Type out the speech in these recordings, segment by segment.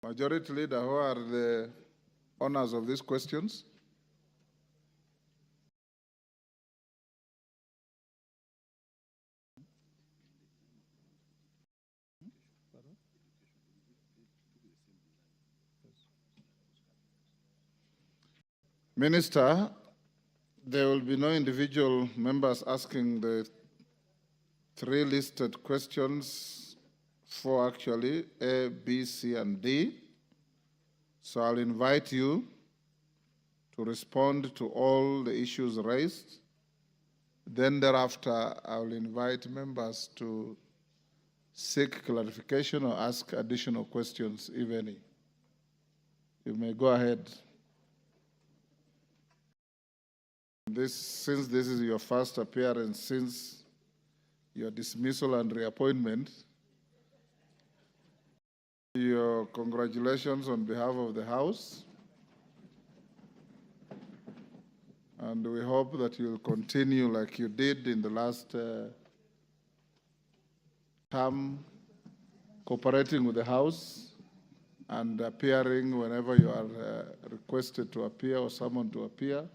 Majority Leader, who are the owners of these questions? Minister, there will be no individual members asking the three listed questions, four actually, A, B, C, and D. So I'll invite you to respond to all the issues raised. Then thereafter, I'll invite members to seek clarification or ask additional questions, if any. You may go ahead. Since this is your first appearance since your dismissal and reappointment, your congratulations on behalf of the House. And we hope that you'll continue like you did in the last term, cooperating with the House and appearing whenever you are requested to appear or summoned to appear.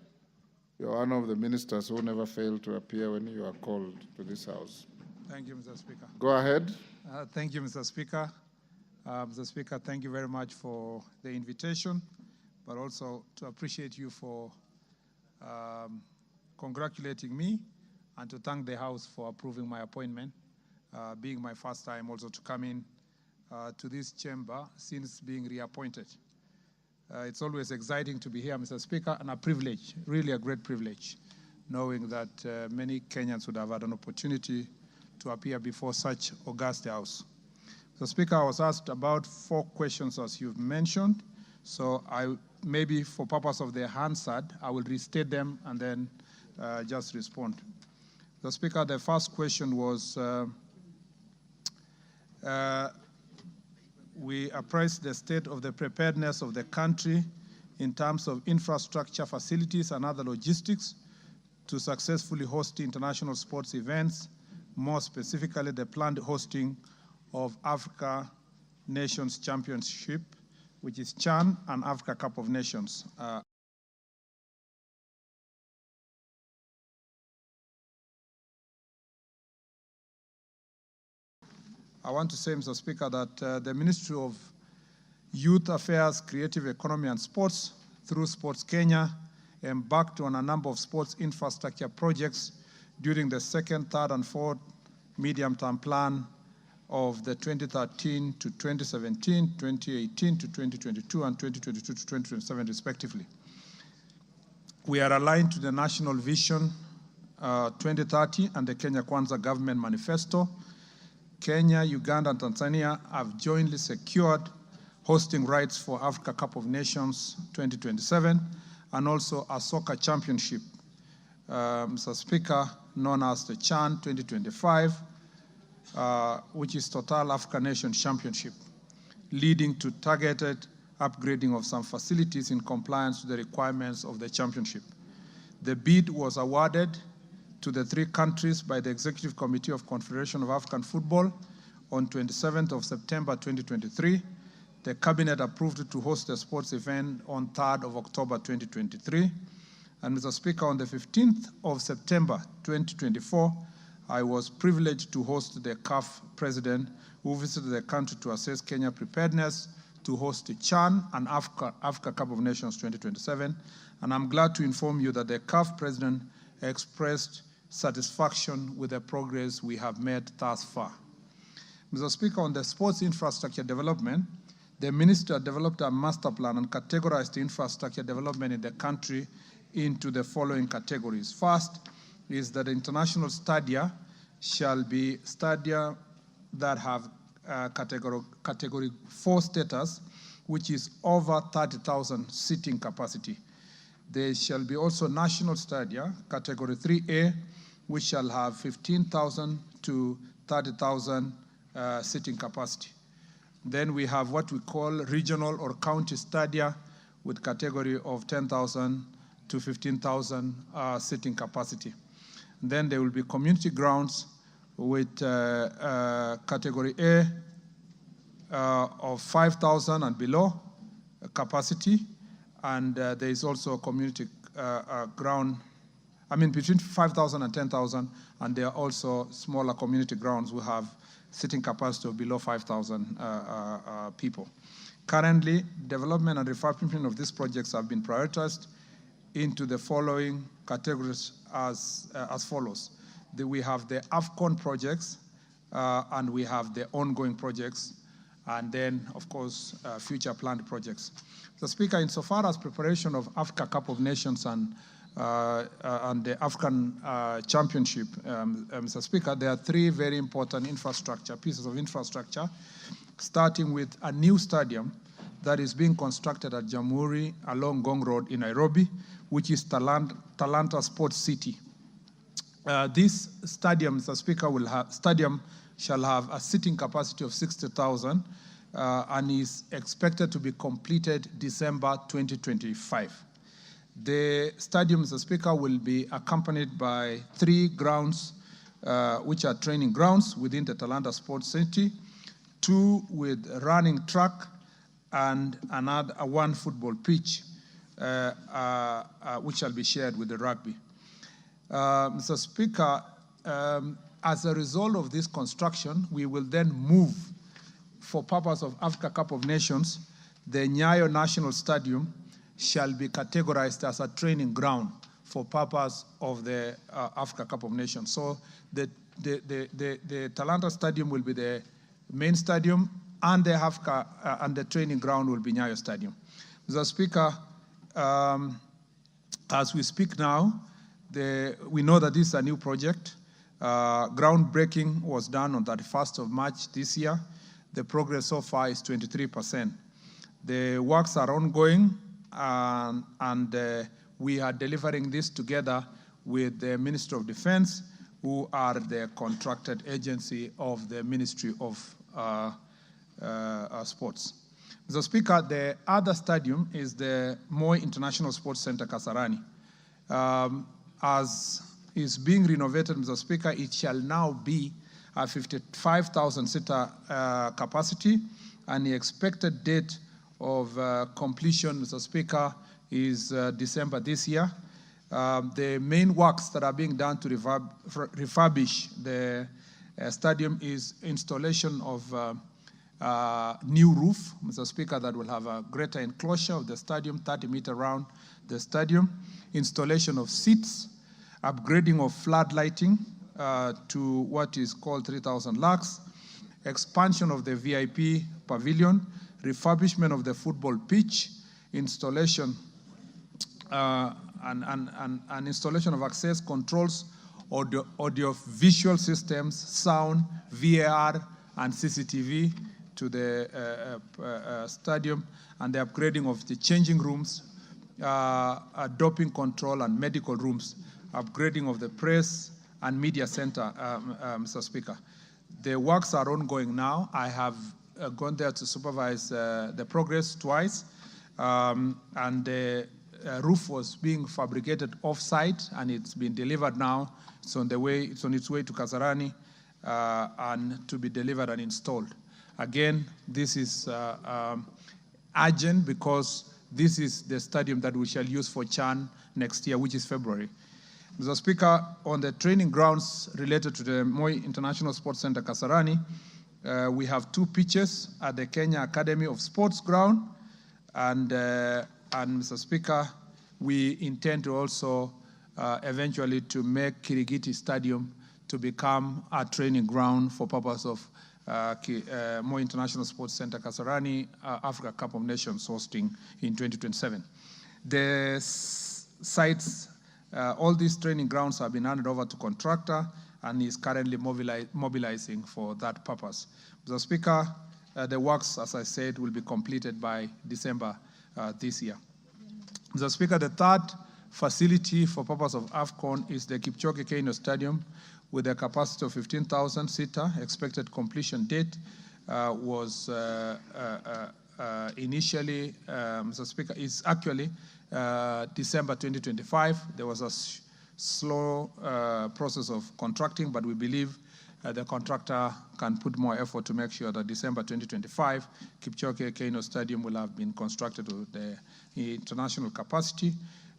You're one of the ministers who never fail to appear when you are called to this House. Thank you, Mr. Speaker. Go ahead. Thank you, Mr. Speaker. Mr. Speaker, thank you very much for the invitation, but also to appreciate you for congratulating me and to thank the House for approving my appointment, being my first time also to come in to this chamber since being reappointed. It's always exciting to be here, Mr. Speaker, and a privilege, really a great privilege, knowing that many Kenyans would have had an opportunity to appear before such august House. Mr. Speaker, I was asked about 4 questions as you've mentioned, so maybe for purpose of the Hansard, I will restate them and then just respond. Mr. Speaker, the first question was, we appraised the state of the preparedness of the country in terms of infrastructure, facilities, and other logistics to successfully host international sports events, more specifically the planned hosting of Africa Nations Championship, which is Chan, and Africa Cup of Nations. I want to say, Mr. Speaker, that the Ministry of Youth Affairs, Creative Economy and Sports, through Sports Kenya, embarked on a number of sports infrastructure projects during the 2nd, 3rd, and 4th medium-term plan of the 2013 to 2017, 2018 to 2022, and 2022 to 2027, respectively. We are aligned to the National Vision 2030 and the Kenya Kwanza Government Manifesto. Kenya, Uganda, and Tanzania have jointly secured hosting rights for Africa Cup of Nations 2027 and also a soccer championship, Mr. Speaker, known as the Chan 2025, which is Total Africa Nations Championship, leading to targeted upgrading of some facilities in compliance with the requirements of the championship. The bid was awarded to the 3 countries by the Executive Committee of Confederation of African Football on 27th of September 2023. The Cabinet approved to host the sports event on 3rd of October 2023. And Mr. Speaker, on the 15th of September 2024, I was privileged to host the CAF president who visited the country to assess Kenya preparedness to host the Chan and Africa Cup of Nations 2027. And I'm glad to inform you that the CAF president expressed satisfaction with the progress we have made thus far. Mr. Speaker, on the sports infrastructure development, the minister developed a master plan and categorized the infrastructure development in the country into the following categories. First is that the international stadia shall be stadia that have category 4 status, which is over 30,000 seating capacity. There shall be also national stadia, category 3A, which shall have 15,000 to 30,000 seating capacity. Then we have what we call regional or county stadia with category of 10,000 to 15,000 seating capacity. Then there will be community grounds with category A, of 5,000 and below capacity, and there is also a community ground, between 5,000 and 10,000, and there are also smaller community grounds who have seating capacity of below 5,000 people. Currently, development and refurbishment of these projects have been prioritized into the following categories as follows. We have the Afcon projects, and we have the ongoing projects, and then, of course, future planned projects. The Speaker, insofar as preparation of Africa Cup of Nations and the Afcon Championship, Mr. Speaker, there are three very important pieces of infrastructure, starting with a new stadium that is being constructed at Jamhuri along Ngong Road in Nairobi, which is Talanta Sports City. This stadium, Mr. Speaker, shall have a seating capacity of 60,000 and is expected to be completed December 2025. The stadium, Mr. Speaker, will be accompanied by 3 grounds, which are training grounds within the Talanta Sports City, 2 with running track, and another 1 football pitch, which shall be shared with the rugby. Mr. Speaker, as a result of this construction, we will then move, for purpose of Africa Cup of Nations, the Nyayo National Stadium shall be categorized as a training ground for purpose of the Africa Cup of Nations. So the Talanta Stadium will be the main stadium, and the Africa and the training ground will be Nyayo Stadium. Mr. Speaker, as we speak now, we know that this is a new project. Groundbreaking was done on 31st of March this year. The progress so far is 23%. The works are ongoing, and we are delivering this together with the Ministry of Defense, who are the contracted agency of the Ministry of Sports. Mr. Speaker, the other stadium is the Moi International Sports Center, Kasarani. As is being renovated, Mr. Speaker, it shall now be a 55,000-seater capacity, and the expected date of completion, Mr. Speaker, is December this year. The main works that are being done to refurbish the stadium is installation of new roof, Mr. Speaker, that will have a greater enclosure of the stadium, 30-meter round the stadium, installation of seats, upgrading of flood lighting to what is called 3,000 lux, expansion of the VIP pavilion, refurbishment of the football pitch, installation and installation of access controls, audio-visual systems, sound, VAR, and CCTV to the stadium, and the upgrading of the changing rooms, doping control and medical rooms, upgrading of the press and media center, Mr. Speaker. The works are ongoing now. I have gone there to supervise the progress twice, and the roof was being fabricated off-site, and it's been delivered now. It's on its way to Kasarani and to be delivered and installed. Again, this is urgent because this is the stadium that we shall use for Chan next year, which is February. Mr. Speaker, on the training grounds related to the Moi International Sports Center, Kasarani, we have 2 pitches at the Kenya Academy of Sports ground, and Mr. Speaker, we intend to also eventually to make Kirigiti Stadium to become a training ground for purpose of Moi International Sports Center, Kasarani, Africa Cup of Nations hosting in 2027. The sites, all these training grounds have been handed over to contractor and is currently mobilizing for that purpose. Mr. Speaker, the works, as I said, will be completed by December this year. Mr. Speaker, the third facility for purpose of Afcon is the Kipchoge Keino Stadium with a capacity of 15,000-seater. Expected completion date was initially, Mr. Speaker, is actually December 2025. There was a slow process of contracting, but we believe the contractor can put more effort to make sure that December 2025, Kipchoge Keino Stadium will have been constructed to the international capacity.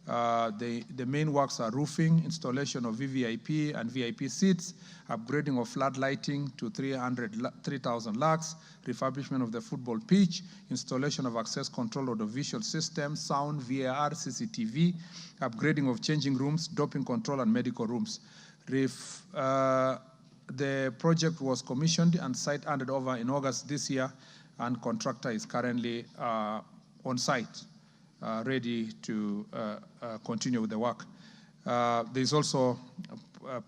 The main works are roofing, installation of VVIP and VIP seats, upgrading of flood lighting to 3,000 lux, refurbishment of the football pitch, installation of access control audiovisual systems, sound, VAR, CCTV, upgrading of changing rooms, doping control, and medical rooms. The project was commissioned and site handed over in August this year, and contractor is currently on site, ready to continue with the work. There's also,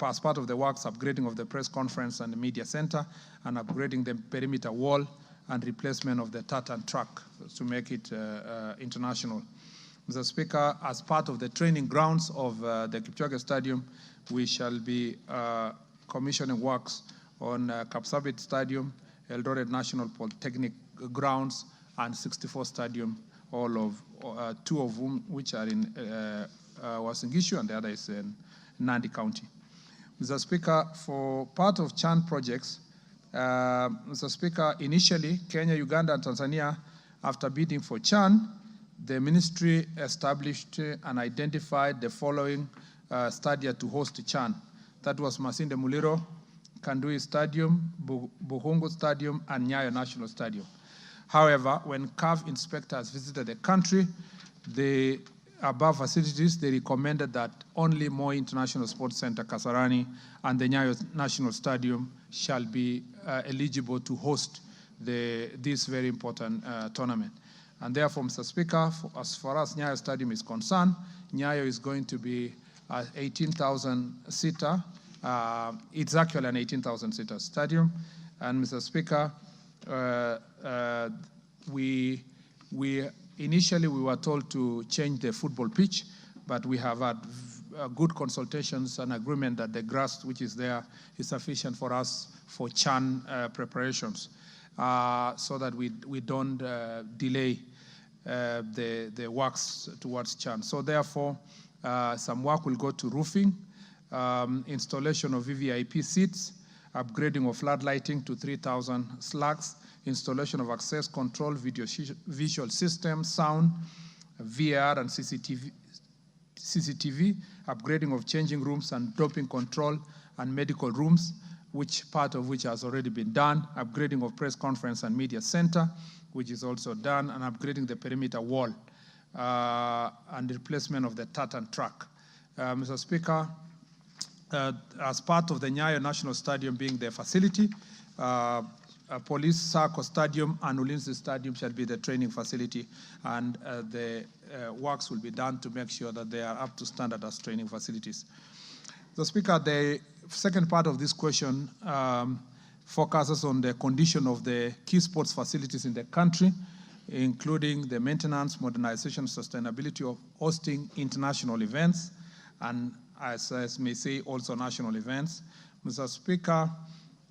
as part of the works, upgrading of the press conference and the media center, and upgrading the perimeter wall, and replacement of the tartan track to make it international. Mr. Speaker, as part of the training grounds of the Kipchoge Stadium, we shall be commissioning works on Kapsabet Stadium, Eldoret National Polytechnic Grounds, and 64 Stadium, all of two of whom which are in Uasin Gishu, and the other is in Nandi County. Mr. Speaker, for part of Chan projects, Mr. Speaker, initially Kenya, Uganda, and Tanzania, after bidding for Chan, the ministry established and identified the following stadia to host Chan. That was Masinde Muliro, Kandui Stadium, Buhungu Stadium, and Nyayo National Stadium. However, when CAF inspectors visited the country, the above facilities, they recommended that only Moi International Sports Center, Kasarani, and the Nyayo National Stadium shall be eligible to host this very important tournament. And therefore, Mr. Speaker, as far as Nyayo Stadium is concerned, Nyayo is going to be 18,000-seater. It's actually an 18,000-seater stadium. And Mr. Speaker, initially we were told to change the football pitch, but we have had good consultations and agreement that the grass which is there is sufficient for us for Chan preparations, so that we don't delay the works towards Chan. So therefore, some work will go to roofing, installation of VVIP seats, upgrading of flood lighting to 3,000 slugs, installation of access control, visual system, sound, VR, and CCTV, upgrading of changing rooms and doping control and medical rooms, part of which has already been done, upgrading of press conference and media center, which is also done, and upgrading the perimeter wall, and the replacement of the tartan track. Mr. Speaker, as part of the Nyayo National Stadium being the facility, Police Sacco Stadium and Ulinzi Stadium shall be the training facility, and the works will be done to make sure that they are up to standard as training facilities. Mr. Speaker, the second part of this question focuses on the condition of the key sports facilities in the country, including the maintenance, modernization, sustainability of hosting international events, and as I may say, also national events. Mr. Speaker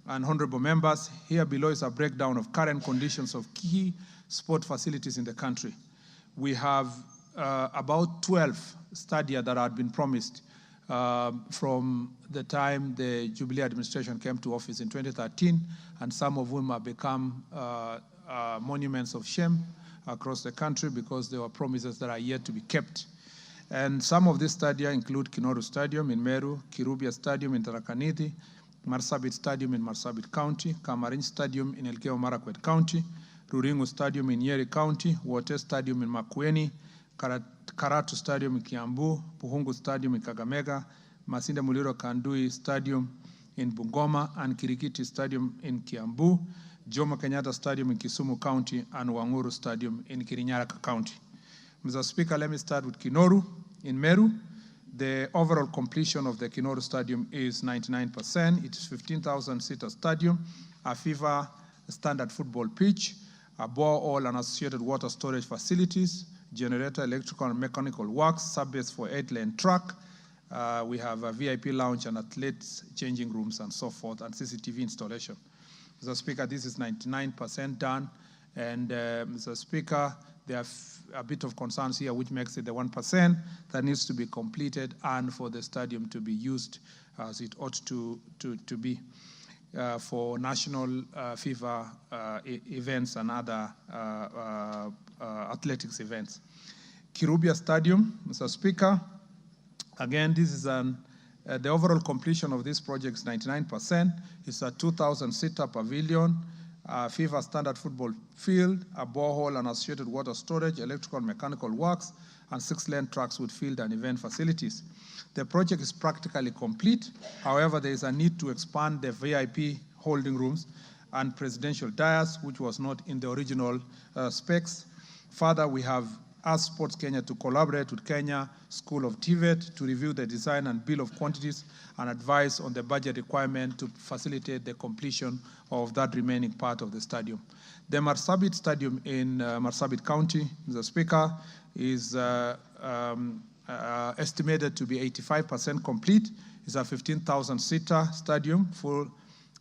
and honorable members, here below is a breakdown of current conditions of key sport facilities in the country. We have about 12 stadia that had been promised from the time the Jubilee administration came to office in 2013, and some of whom have become monuments of shame across the country because they were promises that are yet to be kept. And some of these stadia include Kinoru Stadium in Meru, Kirubia Stadium in Tharaka Nithi, Marsabit Stadium in Marsabit County, Kamarin Stadium in Elgeyo Marakwet County, Ruringu Stadium in Nyeri County, Wote Stadium in Makueni, Karatu Stadium in Kiambu, Buhungu Stadium in Kakamega, Masinde Muliro Kandui Stadium in Bungoma, and Kirikiti Stadium in Kiambu, Jomo Kenyatta Stadium in Kisumu County, and Wanguru Stadium in Kirinyaga County. Mr. Speaker, let me start with Kinoru in Meru. The overall completion of the Kinoru Stadium is 99%. It is 15,000-seater stadium, a FIFA standard football pitch, a borehole and associated water storage facilities, generator, electrical and mechanical works, subbase for 8-lane track. We have a VIP lounge and athletes changing rooms and so forth, and CCTV installation. Mr. Speaker, this is 99% done. And Mr. Speaker, there are a bit of concerns here, which makes it the 1% that needs to be completed and for the stadium to be used as it ought to be. for national FIFA events and other athletics events. Kirubia Stadium, Mr. Speaker, again, this is the overall completion of this project is 99%. It's a 2,000-seater pavilion, FIFA standard football field, a borehole and associated water storage, electrical and mechanical works, and 6-lane tracks with field and event facilities. The project is practically complete. However, there is a need to expand the VIP holding rooms and presidential dais, which was not in the original specs. Further, we have asked Sports Kenya to collaborate with Kenya School of TVET to review the design and bill of quantities and advise on the budget requirement to facilitate the completion of that remaining part of the stadium. The Marsabit Stadium in Marsabit County, Mr. Speaker, is estimated to be 85% complete. It's a 15,000-seater stadium for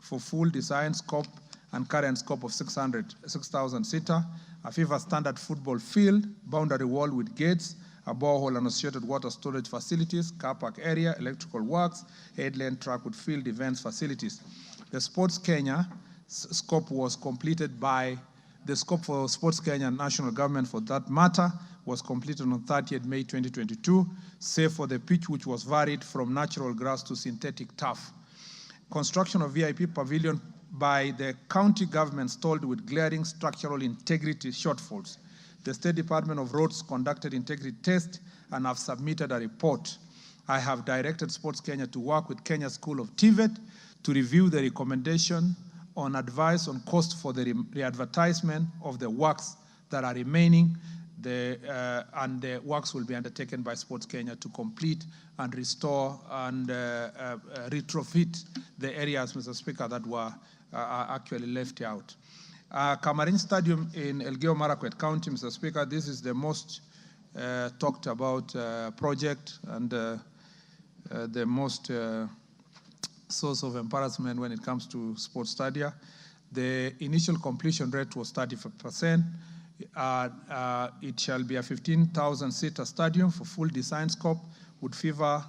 full design scope and current scope of 6,000 seater, a FIFA standard football field, boundary wall with gates, a borehole and associated water storage facilities, car park area, electrical works, 8-lane track with field events facilities. The Sports Kenya scope was completed by the scope for Sports Kenya and national government for that matter was completed on 30th May 2022, save for the pitch which was varied from natural grass to synthetic turf. Construction of VIP pavilion by the county government stalled with glaring structural integrity shortfalls. The State Department of Roads conducted integrity tests and have submitted a report. I have directed Sports Kenya to work with Kenya School of TVET to review the recommendation on advice on cost for the re-advertisement of the works that are remaining, and the works will be undertaken by Sports Kenya to complete and restore and retrofit the areas, Mr. Speaker, that were actually left out. Kamarin Stadium in Elgeyo Marakwet County, Mr. Speaker, this is the most talked about project and the most source of embarrassment when it comes to sports stadia. The initial completion rate was 35%. It shall be a 15,000-seater stadium for full design scope with FIFA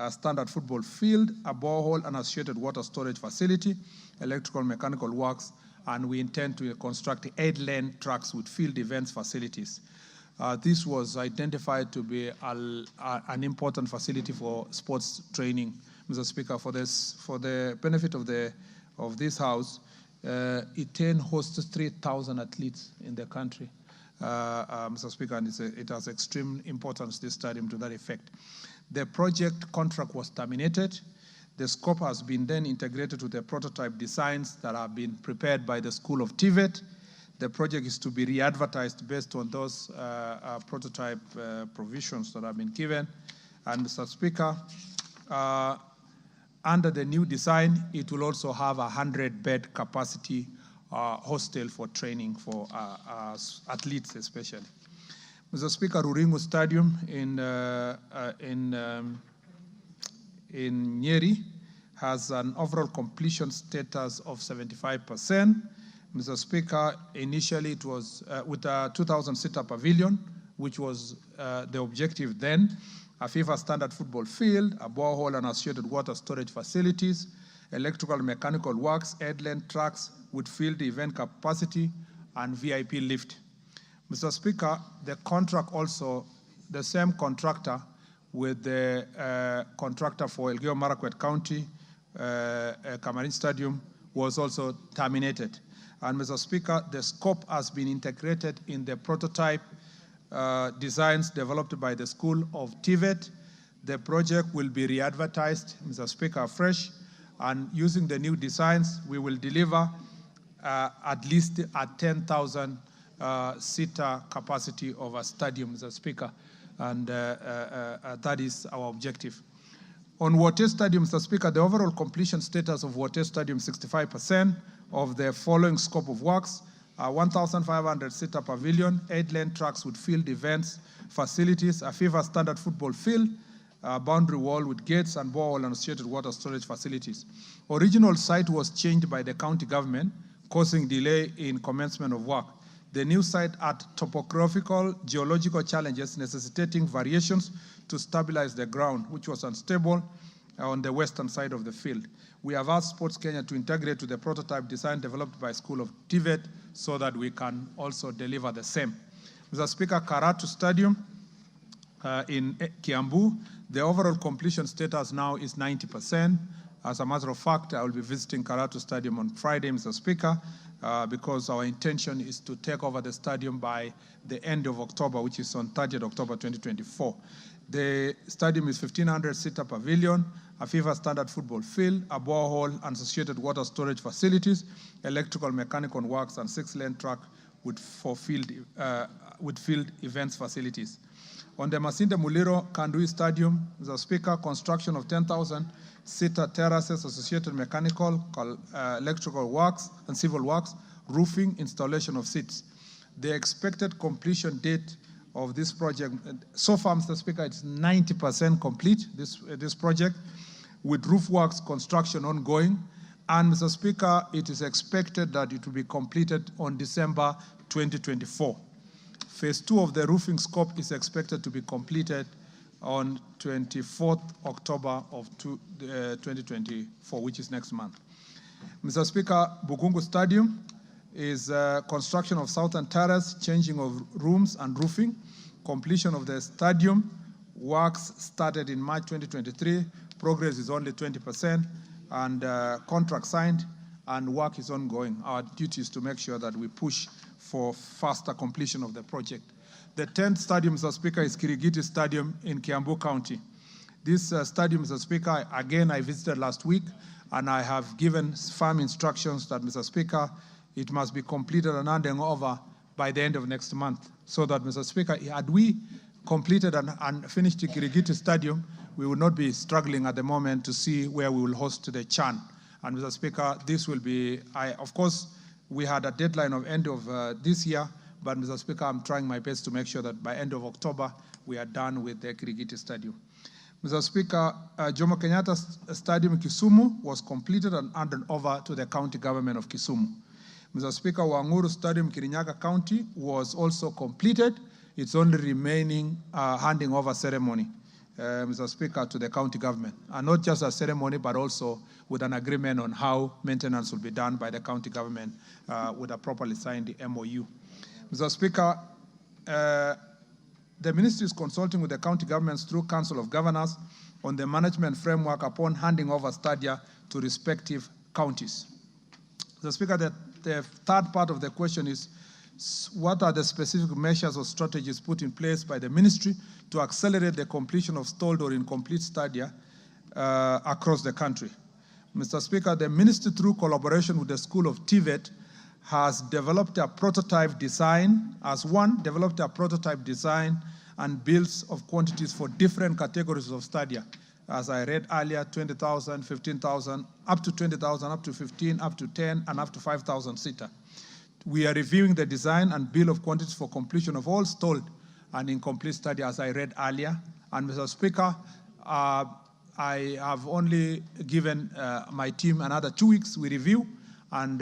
standard football field, a borehole and associated water storage facility, electrical and mechanical works, and we intend to construct 8-lane tracks with field events facilities. This was identified to be an important facility for sports training, Mr. Speaker. For the benefit of this House, it hosts 3,000 athletes in the country, Mr. Speaker, and it has extreme importance, this stadium, to that effect. The project contract was terminated. The scope has been then integrated with the prototype designs that have been prepared by the School of TVET. The project is to be re-advertised based on those prototype provisions that have been given. And Mr. Speaker, under the new design, it will also have a 100-bed capacity hostel for training for athletes especially. Mr. Speaker, Ruringu Stadium in Nyeri has an overall completion status of 75%. Mr. Speaker, initially it was with a 2,000-seater pavilion, which was the objective then, a FIFA standard football field, a borehole and associated water storage facilities, electrical and mechanical works, 8-lane tracks with field event capacity, and VIP lift. Mr. Speaker, the contract also, the same contractor with the contractor for Elgeyo Marakwet County, Kamarin Stadium, was also terminated. And Mr. Speaker, the scope has been integrated in the prototype designs developed by the School of TVET. The project will be re-advertised, Mr. Speaker, afresh, and using the new designs, we will deliver at least a 10,000 seater capacity of a stadium, Mr. Speaker, and that is our objective. On Wote Stadium, Mr. Speaker, the overall completion status of Wote Stadium, 65% of the following scope of works: 1,500-seater pavilion, 8-lane tracks with field events facilities, a FIFA standard football field, a boundary wall with gates and borehole and associated water storage facilities. Original site was changed by the county government, causing delay in commencement of work. The new site had topographical, geological challenges necessitating variations to stabilize the ground, which was unstable, on the western side of the field. We have asked Sports Kenya to integrate to the prototype design developed by School of TVET so that we can also deliver the same. Mr. Speaker, Karatu Stadium in Kiambu, the overall completion status now is 90%. As a matter of fact, I will be visiting Karatu Stadium on Friday, Mr. Speaker, because our intention is to take over the stadium by the end of October, which is on 30th October 2024. The stadium is 1,500-seater pavilion, a FIFA standard football field, a borehole, and associated water storage facilities, electrical, mechanical works, and 6-lane track with field events facilities. On the Masinde Muliro Kandui Stadium, Mr. Speaker, construction of 10,000-seater terraces, associated mechanical, electrical works, and civil works, roofing, installation of seats. The expected completion date of this project, so far, Mr. Speaker, it's 90% complete, this project, with roof works construction ongoing. And Mr. Speaker, it is expected that it will be completed on December 2024. Phase 2 of the roofing scope is expected to be completed on 24th October of 2024, which is next month. Mr. Speaker, Bukungu Stadium is construction of southern terrace, changing of rooms and roofing. Completion of the stadium works started in March 2023. Progress is only 20%, and contract signed, and work is ongoing. Our duty is to make sure that we push for faster completion of the project. The 10th stadium, Mr. Speaker, is Kirigiti Stadium in Kiambu County. This stadium, Mr. Speaker, again, I visited last week, and I have given firm instructions that, Mr. Speaker, it must be completed and handing over by the end of next month, so that, Mr. Speaker, had we completed and finished the Kirigiti Stadium, we will not be struggling at the moment to see where we will host the Chan. And, Mr. Speaker, this will be, of course, we had a deadline of end of this year, but, Mr. Speaker, I'm trying my best to make sure that by end of October, we are done with the Kirigiti Stadium. Mr. Speaker, Jomo Kenyatta Stadium in Kisumu was completed and handed over to the county government of Kisumu. Mr. Speaker, Wanguru Stadium, Kirinyaga County, was also completed. It's only remaining handing over ceremony, Mr. Speaker, to the county government. And not just a ceremony, but also with an agreement on how maintenance will be done by the county government with a properly signed MOU. Mr. Speaker, the ministry is consulting with the county governments through Council of Governors on the management framework upon handing over stadia to respective counties. Mr. Speaker, the third part of the question is, what are the specific measures or strategies put in place by the ministry to accelerate the completion of stalled or incomplete stadia across the country? Mr. Speaker, the ministry, through collaboration with the School of TVET, has developed a prototype design, developed a prototype design and bills of quantities for different categories of stadia. As I read earlier, 20,000, 15,000, up to 20,000, up to 15, up to 10, and up to 5,000 seater. We are reviewing the design and bill of quantities for completion of all stalled and incomplete stadia, as I read earlier. And, Mr. Speaker, I have only given my team another 2 weeks. We review and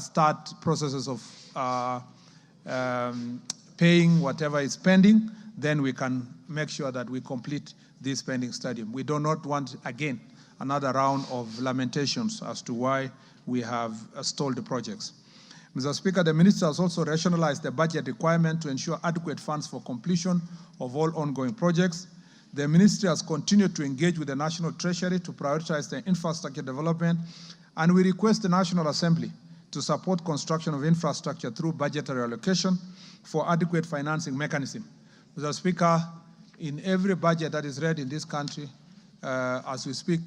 start processes of paying whatever is pending. Then we can make sure that we complete this pending stadium. We do not want, again, another round of lamentations as to why we have stalled the projects. Mr. Speaker, the minister has also rationalized the budget requirement to ensure adequate funds for completion of all ongoing projects. The ministry has continued to engage with the National Treasury to prioritize the infrastructure development, and we request the National Assembly to support construction of infrastructure through budgetary allocation for adequate financing mechanism. Mr. Speaker, in every budget that is read in this country, as we speak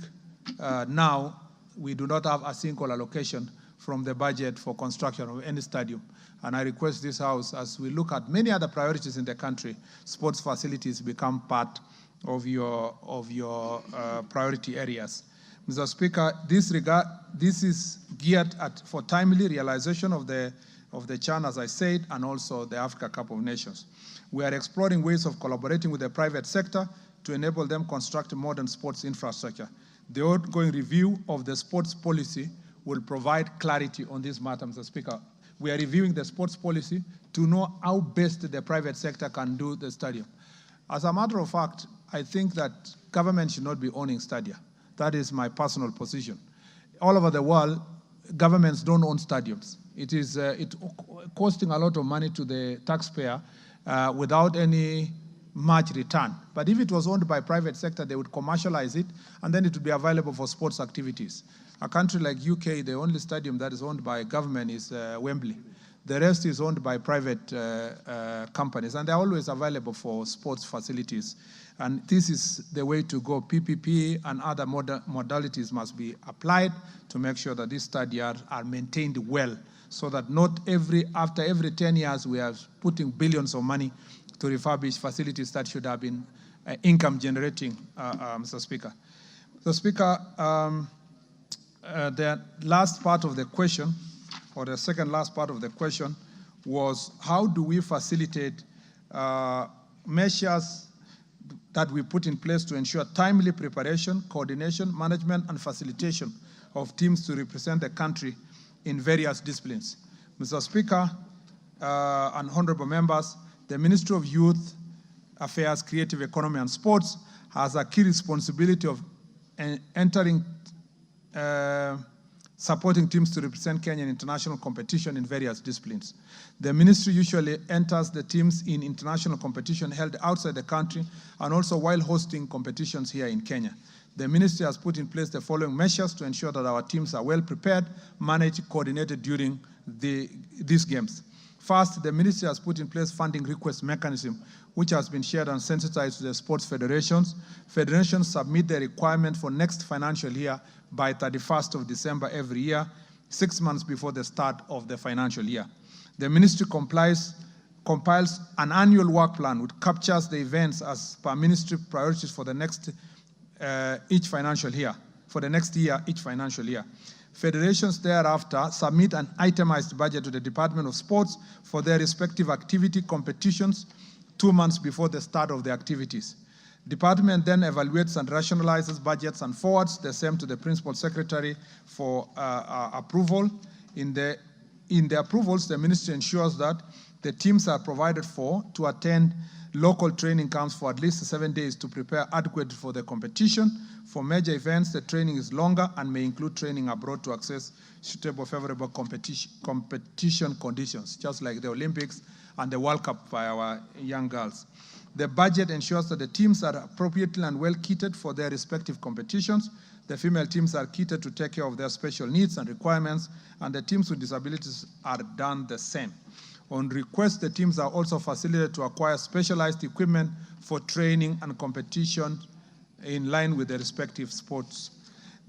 now, we do not have a single allocation from the budget for construction of any stadium. And I request this House, as we look at many other priorities in the country, sports facilities become part of your priority areas. Mr. Speaker, this is geared for timely realization of the Chan, as I said, and also the Africa Cup of Nations. We are exploring ways of collaborating with the private sector to enable them construct modern sports infrastructure. The ongoing review of the sports policy will provide clarity on this matter, Mr. Speaker. We are reviewing the sports policy to know how best the private sector can do the stadium. As a matter of fact, I think that government should not be owning stadia. That is my personal position. All over the world, governments don't own stadiums. It is costing a lot of money to the taxpayer without any much return. But if it was owned by private sector, they would commercialize it, and then it would be available for sports activities. A country like UK, the only stadium that is owned by government is Wembley. The rest is owned by private companies, and they're always available for sports facilities. And this is the way to go. PPP and other modalities must be applied to make sure that these stadiums are maintained well, so that not after every 10 years we are putting billions of money to refurbish facilities that should have been income generating, Mr. Speaker. Mr. Speaker, the last part of the question, or the second last part of the question, was how do we facilitate measures that we put in place to ensure timely preparation, coordination, management, and facilitation of teams to represent the country in various disciplines. Mr. Speaker and honorable members, the Ministry of Youth Affairs, Creative Economy and Sports has a key responsibility of supporting teams to represent Kenya in international competition in various disciplines. The ministry usually enters the teams in international competition held outside the country and also while hosting competitions here in Kenya. The ministry has put in place the following measures to ensure that our teams are well prepared, managed, coordinated during these games. First, the ministry has put in place funding request mechanism, which has been shared and sensitized to the sports federations. Federations submit their requirement for next financial year by 31st of December every year, 6 months before the start of the financial year. The ministry compiles an annual work plan which captures the events as per ministry priorities for the next each financial year. Federations thereafter submit an itemized budget to the Department of Sports for their respective activity competitions 2 months before the start of the activities. Department then evaluates and rationalizes budgets and forwards the same to the Principal Secretary for approval. In the approvals, the ministry ensures that the teams are provided for to attend local training camps for at least 7 days to prepare adequately for the competition. For major events, the training is longer and may include training abroad to access suitable, favorable competition conditions, just like the Olympics and the World Cup by our young girls. The budget ensures that the teams are appropriately and well kitted for their respective competitions. The female teams are kitted to take care of their special needs and requirements, and the teams with disabilities are done the same. On request, the teams are also facilitated to acquire specialized equipment for training and competition in line with their respective sports.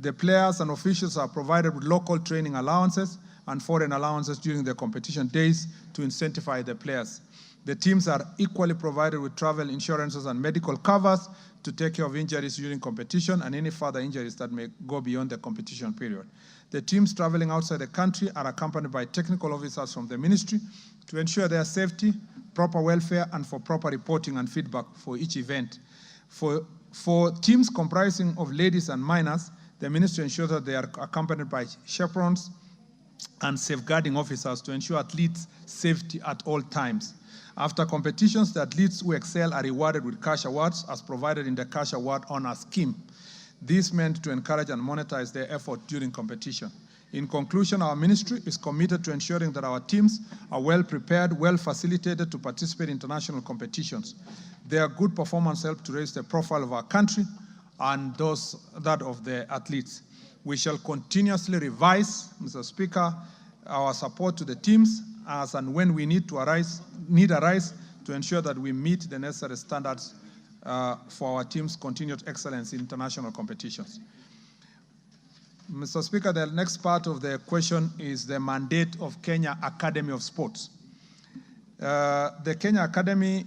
The players and officials are provided with local training allowances and foreign allowances during the competition days to incentivize the players. The teams are equally provided with travel insurances and medical covers to take care of injuries during competition and any further injuries that may go beyond the competition period. The teams traveling outside the country are accompanied by technical officers from the ministry to ensure their safety, proper welfare, and for proper reporting and feedback for each event. For teams comprising of ladies and minors, the ministry ensures that they are accompanied by chaperones and safeguarding officers to ensure athletes' safety at all times. After competitions, the athletes who excel are rewarded with cash awards as provided in the Cash Award Honor Scheme. This meant to encourage and monetize their effort during competition. In conclusion, our ministry is committed to ensuring that our teams are well prepared, well facilitated to participate in international competitions. Their good performance helps to raise the profile of our country and that of the athletes. We shall continuously revise, Mr. Speaker, our support to the teams as and when we need arise to ensure that we meet the necessary standards for our team's continued excellence in international competitions. Mr. Speaker, the next part of the question is the mandate of Kenya Academy of Sports. The Kenya Academy,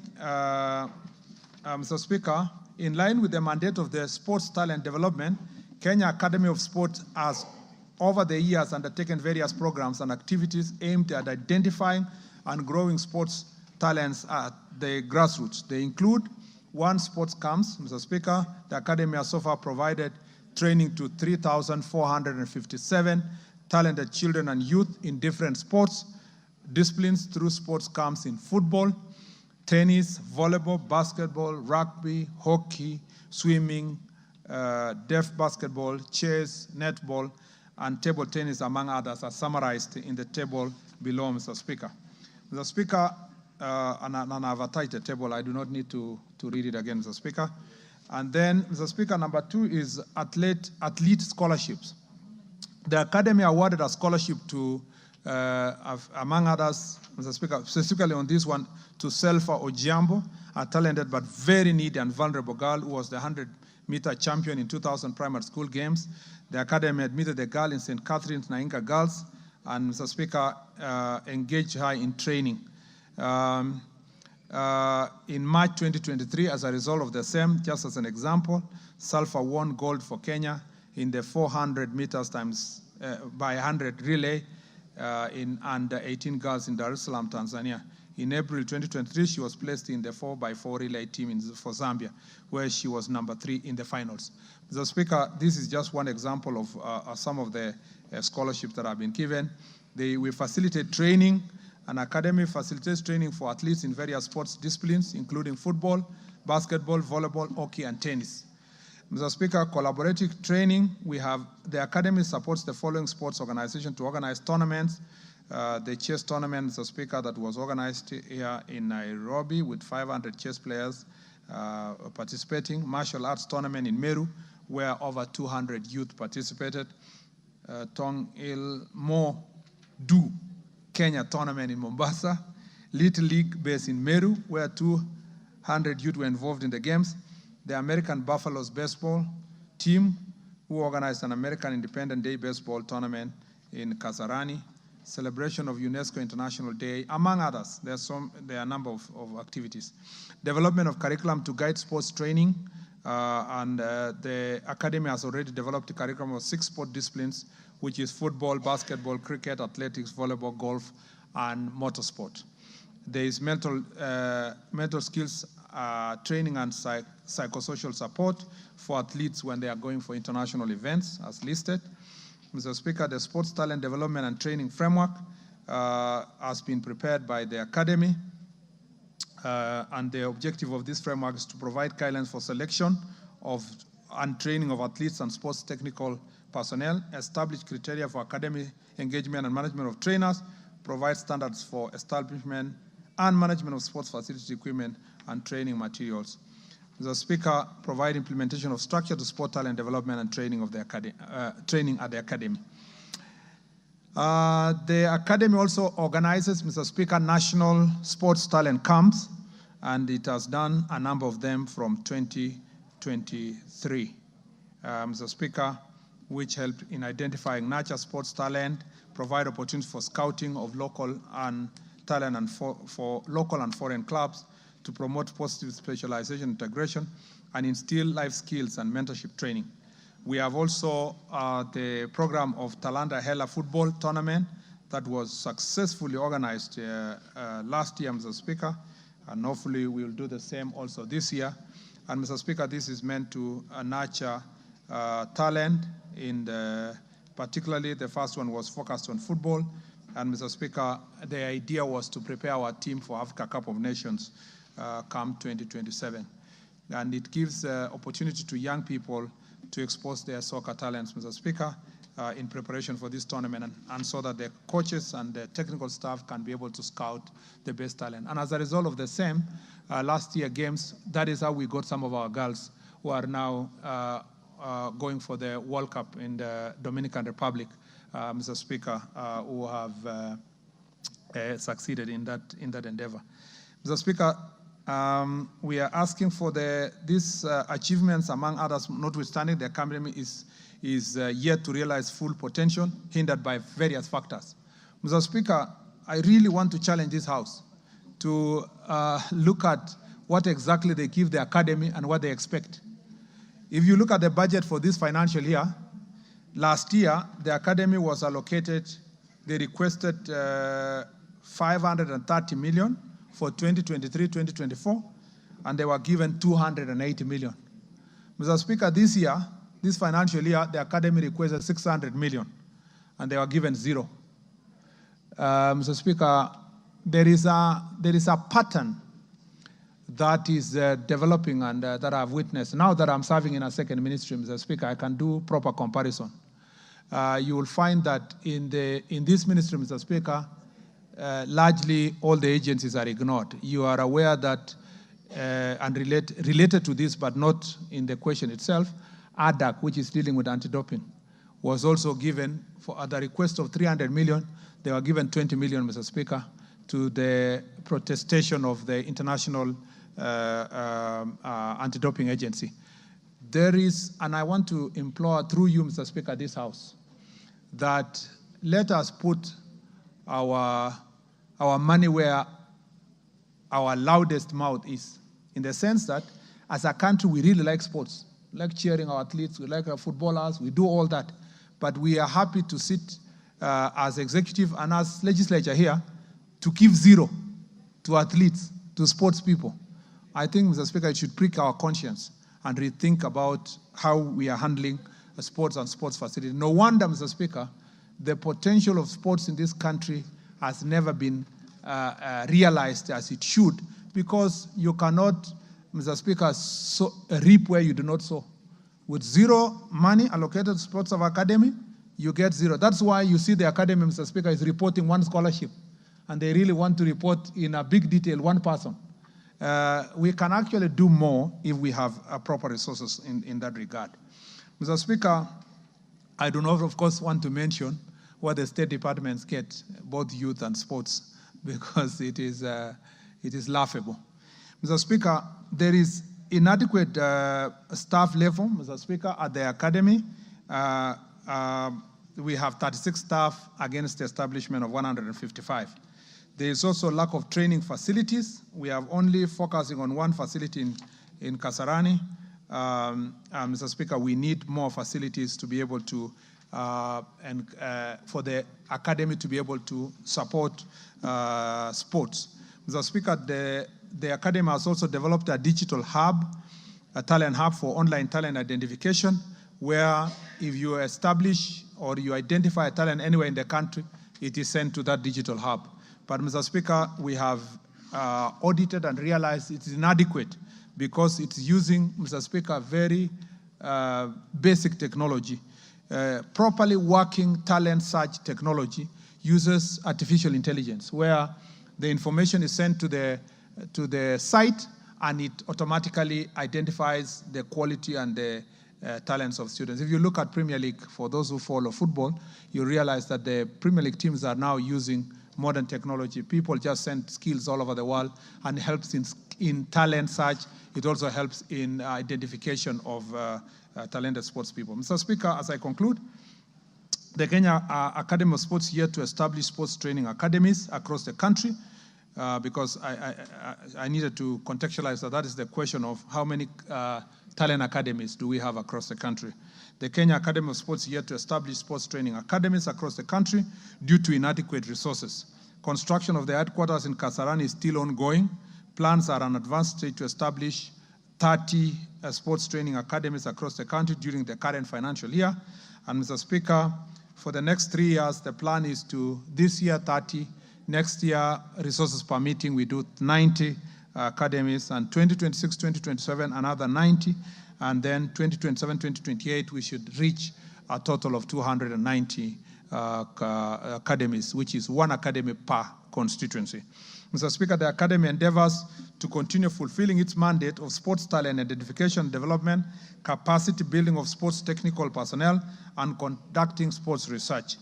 Mr. Speaker, in line with the mandate of the Sports Talent Development, Kenya Academy of Sports has over the years undertaken various programs and activities aimed at identifying and growing sports talents at the grassroots. They include 1 sports camps, Mr. Speaker. The Academy has so far provided training to 3,457 talented children and youth in different sports disciplines through sports camps in football, tennis, volleyball, basketball, rugby, hockey, swimming, deaf basketball, chess, netball, and table tennis, among others, are summarized in the table below, Mr. Speaker. Mr. Speaker, and I've attached the table. I do not need to read it again, Mr. Speaker. And then, Mr. Speaker, number 2 is athlete scholarships. The Academy awarded a scholarship to, among others, Mr. Speaker, specifically on this one, to Selfa Ojiambo, a talented but very needy and vulnerable girl who was the 100-meter champion in 2000 primary school games. The Academy admitted the girl in St. Catherine's Nainka Girls, and Mr. Speaker, engaged her in training. In March 2023, as a result of the same, just as an example, Salfa won gold for Kenya in the 400 meters times by 100 relay in under 18 girls in Dar es Salaam, Tanzania. In April 2023, she was placed in the 4x4 relay team for Zambia, where she was number 3 in the finals. Mr. Speaker, this is just one example of some of the scholarships that have been given. We facilitate training. An academy facilitates training for athletes in various sports disciplines, including football, basketball, volleyball, hockey, and tennis. Mr. Speaker, collaborative training, the academy supports the following sports organizations to organize tournaments. The chess tournament, Mr. Speaker, that was organized here in Nairobi with 500 chess players participating. Martial arts tournament in Meru, where over 200 youth participated. Tong Il Mo Du Kenya tournament in Mombasa. Little League based in Meru, where 200 youth were involved in the games. The American Buffaloes baseball team, who organized an American Independence Day baseball tournament in Kasarani. Celebration of UNESCO International Day, among others. There are a number of activities. Development of curriculum to guide sports training, and the academy has already developed a curriculum of 6 sport disciplines, which is football, basketball, cricket, athletics, volleyball, golf, and motorsport. There is mental skills training and psychosocial support for athletes when they are going for international events, as listed. Mr. Speaker, the Sports Talent Development and Training Framework has been prepared by the Academy, and the objective of this framework is to provide guidelines for selection and training of athletes and sports technical personnel, establish criteria for academy engagement and management of trainers, provide standards for establishment and management of sports facility equipment and training materials. Mr. Speaker, provide implementation of structure to sport talent development and training of the training at the academy. The academy also organizes, Mr. Speaker, national sports talent camps, and it has done a number of them from 2023. Mr. Speaker, which helped in identifying nurture sports talent, provide opportunities for scouting of local and talent and for local and foreign clubs, to promote positive specialization integration, and instill life skills and mentorship training. We have also the program of Talanta Hela football tournament that was successfully organized last year, Mr. Speaker, and hopefully we will do the same also this year. And Mr. Speaker, this is meant to nurture talent particularly the first one was focused on football. And Mr. Speaker, the idea was to prepare our team for Africa Cup of Nations come 2027. And it gives opportunity to young people to expose their soccer talents, Mr. Speaker, in preparation for this tournament, and so that the coaches and the technical staff can be able to scout the best talent. And as a result of the same, last year games, that is how we got some of our girls who are now going for the World Cup in the Dominican Republic, Mr. Speaker, who have succeeded in that endeavor. Mr. Speaker, we are asking for these achievements, among others, notwithstanding the academy is yet to realize full potential, hindered by various factors. Mr. Speaker, I really want to challenge this House to look at what exactly they give the academy and what they expect. If you look at the budget for this financial year, last year, the academy was allocated, they requested 530 million for 2023-2024, and they were given 280 million. Mr. Speaker, this year, this financial year, the academy requested 600 million, and they were given 0. Mr. Speaker, there is a pattern that is developing and that I've witnessed. Now that I'm serving in a second ministry, Mr. Speaker, I can do proper comparison. You will find that in this ministry, Mr. Speaker, largely all the agencies are ignored. You are aware that, and related to this, but not in the question itself, ADAC, which is dealing with anti-doping, was also given, at the request of 300 million, they were given 20 million, Mr. Speaker, to the protestation of the International Anti-Doping Agency. There is, and I want to implore through you, Mr. Speaker, this House, that let us put our money where our loudest mouth is, in the sense that as a country, we really like sports, we like cheering our athletes, we like our footballers, we do all that. But we are happy to sit as executive and as legislature here to give zero to athletes, to sports people. I think, Mr. Speaker, it should prick our conscience and rethink about how we are handling sports and sports facilities. No wonder, Mr. Speaker, the potential of sports in this country has never been realized as it should, because you cannot, Mr. Speaker, reap where you do not sow. With zero money allocated to sports of academy, you get zero. That's why you see the academy, Mr. Speaker, is reporting one scholarship, and they really want to report in a big detail one person. We can actually do more if we have proper resources in that regard. Mr. Speaker, I do not, of course, want to mention what the state departments get, both youth and sports, because it is laughable. Mr. Speaker, there is inadequate staff level, Mr. Speaker, at the academy. We have 36 staff against the establishment of 155. There is also lack of training facilities. We are only focusing on one facility in Kasarani. Mr. Speaker, we need more facilities to be able to, for the academy to be able to support sports. Mr. Speaker, the academy has also developed a digital hub, a talent hub for online talent identification, where if you establish or you identify a talent anywhere in the country, it is sent to that digital hub. But, Mr. Speaker, we have audited and realized it is inadequate because it's using, Mr. Speaker, very basic technology. Properly working talent search technology uses artificial intelligence, where the information is sent to the site and it automatically identifies the quality and the talents of students. If you look at Premier League, for those who follow football, you realize that the Premier League teams are now using modern technology. People just send skills all over the world and helps in talent search. It also helps in identification of talented sports people. Mr. Speaker, as I conclude, the Kenya Academy of Sports here to establish sports training academies across the country, because I needed to contextualize that is the question of how many talent academies do we have across the country. The Kenya Academy of Sports here to establish sports training academies across the country due to inadequate resources. Construction of the headquarters in Kasarani is still ongoing. Plans are on advanced stage to establish 30 sports training academies across the country during the current financial year. And Mr. Speaker, for the next 3 years, the plan is to, this year 30, next year, resources permitting, we do 90 academies, and 2026, 2027, another 90, and then 2027, 2028, we should reach a total of 290 academies, which is one academy per constituency. Mr. Speaker, the academy endeavors to continue fulfilling its mandate of sports talent identification and development, capacity building of sports technical personnel, and conducting sports research.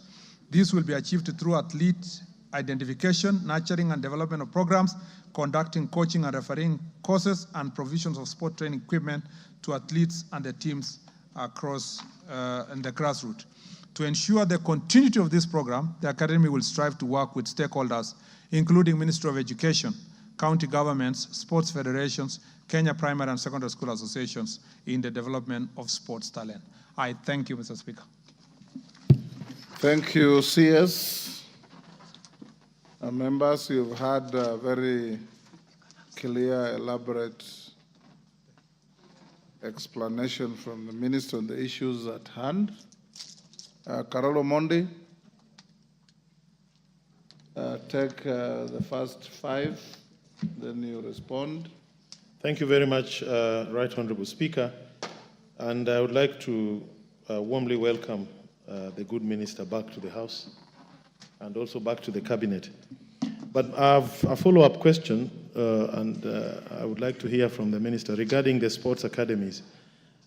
This will be achieved through athlete identification, nurturing and development of programs, conducting coaching and refereeing courses, and provisions of sport training equipment to athletes and the teams across in the grassroots. To ensure the continuity of this program, the Academy will strive to work with stakeholders, including Ministry of Education, county governments, sports federations, Kenya primary and secondary school associations in the development of sports talent. I thank you, Mr. Speaker. Thank you, CS. Members, you've had a very clear, elaborate explanation from the Minister on the issues at hand. Carolo Mondi, take the first 5, then you respond. Thank you very much, Right Honorable Speaker. And I would like to warmly welcome the good minister back to the House and also back to the Cabinet. But I have a follow-up question, and I would like to hear from the minister regarding the sports academies,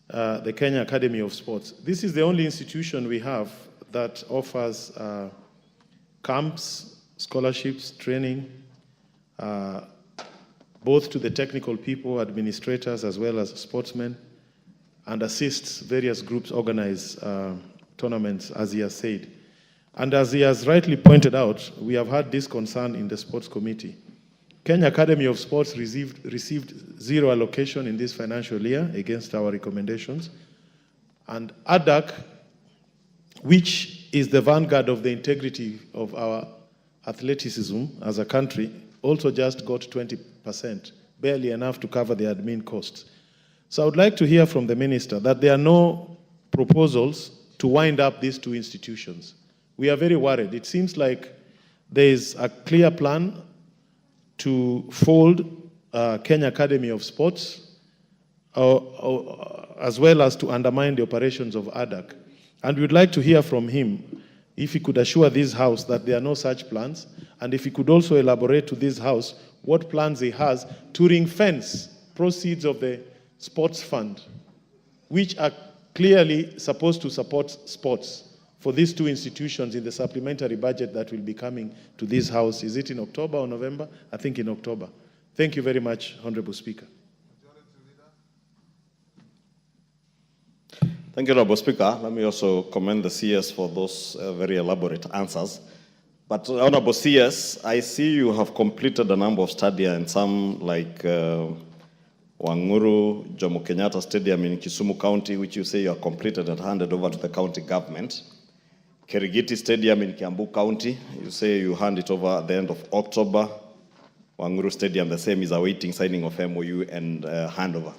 the Kenya Academy of Sports. This is the only institution we have that offers camps, scholarships, training, both to the technical people, administrators, as well as sportsmen, and assists various groups organize tournaments, as he has said. And as he has rightly pointed out, we have had this concern in the Sports Committee. Kenya Academy of Sports received zero allocation in this financial year against our recommendations. And ADAC, which is the vanguard of the integrity of our athleticism as a country, also just got 20%, barely enough to cover the admin costs. So I would like to hear from the minister that there are no proposals to wind up these two institutions. We are very worried. It seems like there is a clear plan to fold Kenya Academy of Sports, as well as to undermine the operations of ADAC. And we would like to hear from him if he could assure this House that there are no such plans, and if he could also elaborate to this House what plans he has to ring-fence proceeds of the sports fund, which are clearly supposed to support sports, for these two institutions in the supplementary budget that will be coming to this House. Is it in October or November? I think in October. Thank you very much, Honorable Speaker. Thank you, Honorable Speaker. Let me also commend the CS for those very elaborate answers. But Honorable CS, I see you have completed a number of stadia and some like Wanguru, Jomo Kenyatta Stadium in Kisumu County, which you say you have completed and handed over to the county government. Kirigiti Stadium in Kiambu County, you say you hand it over at the end of October. Wanguru Stadium, the same, is awaiting signing of MOU and handover.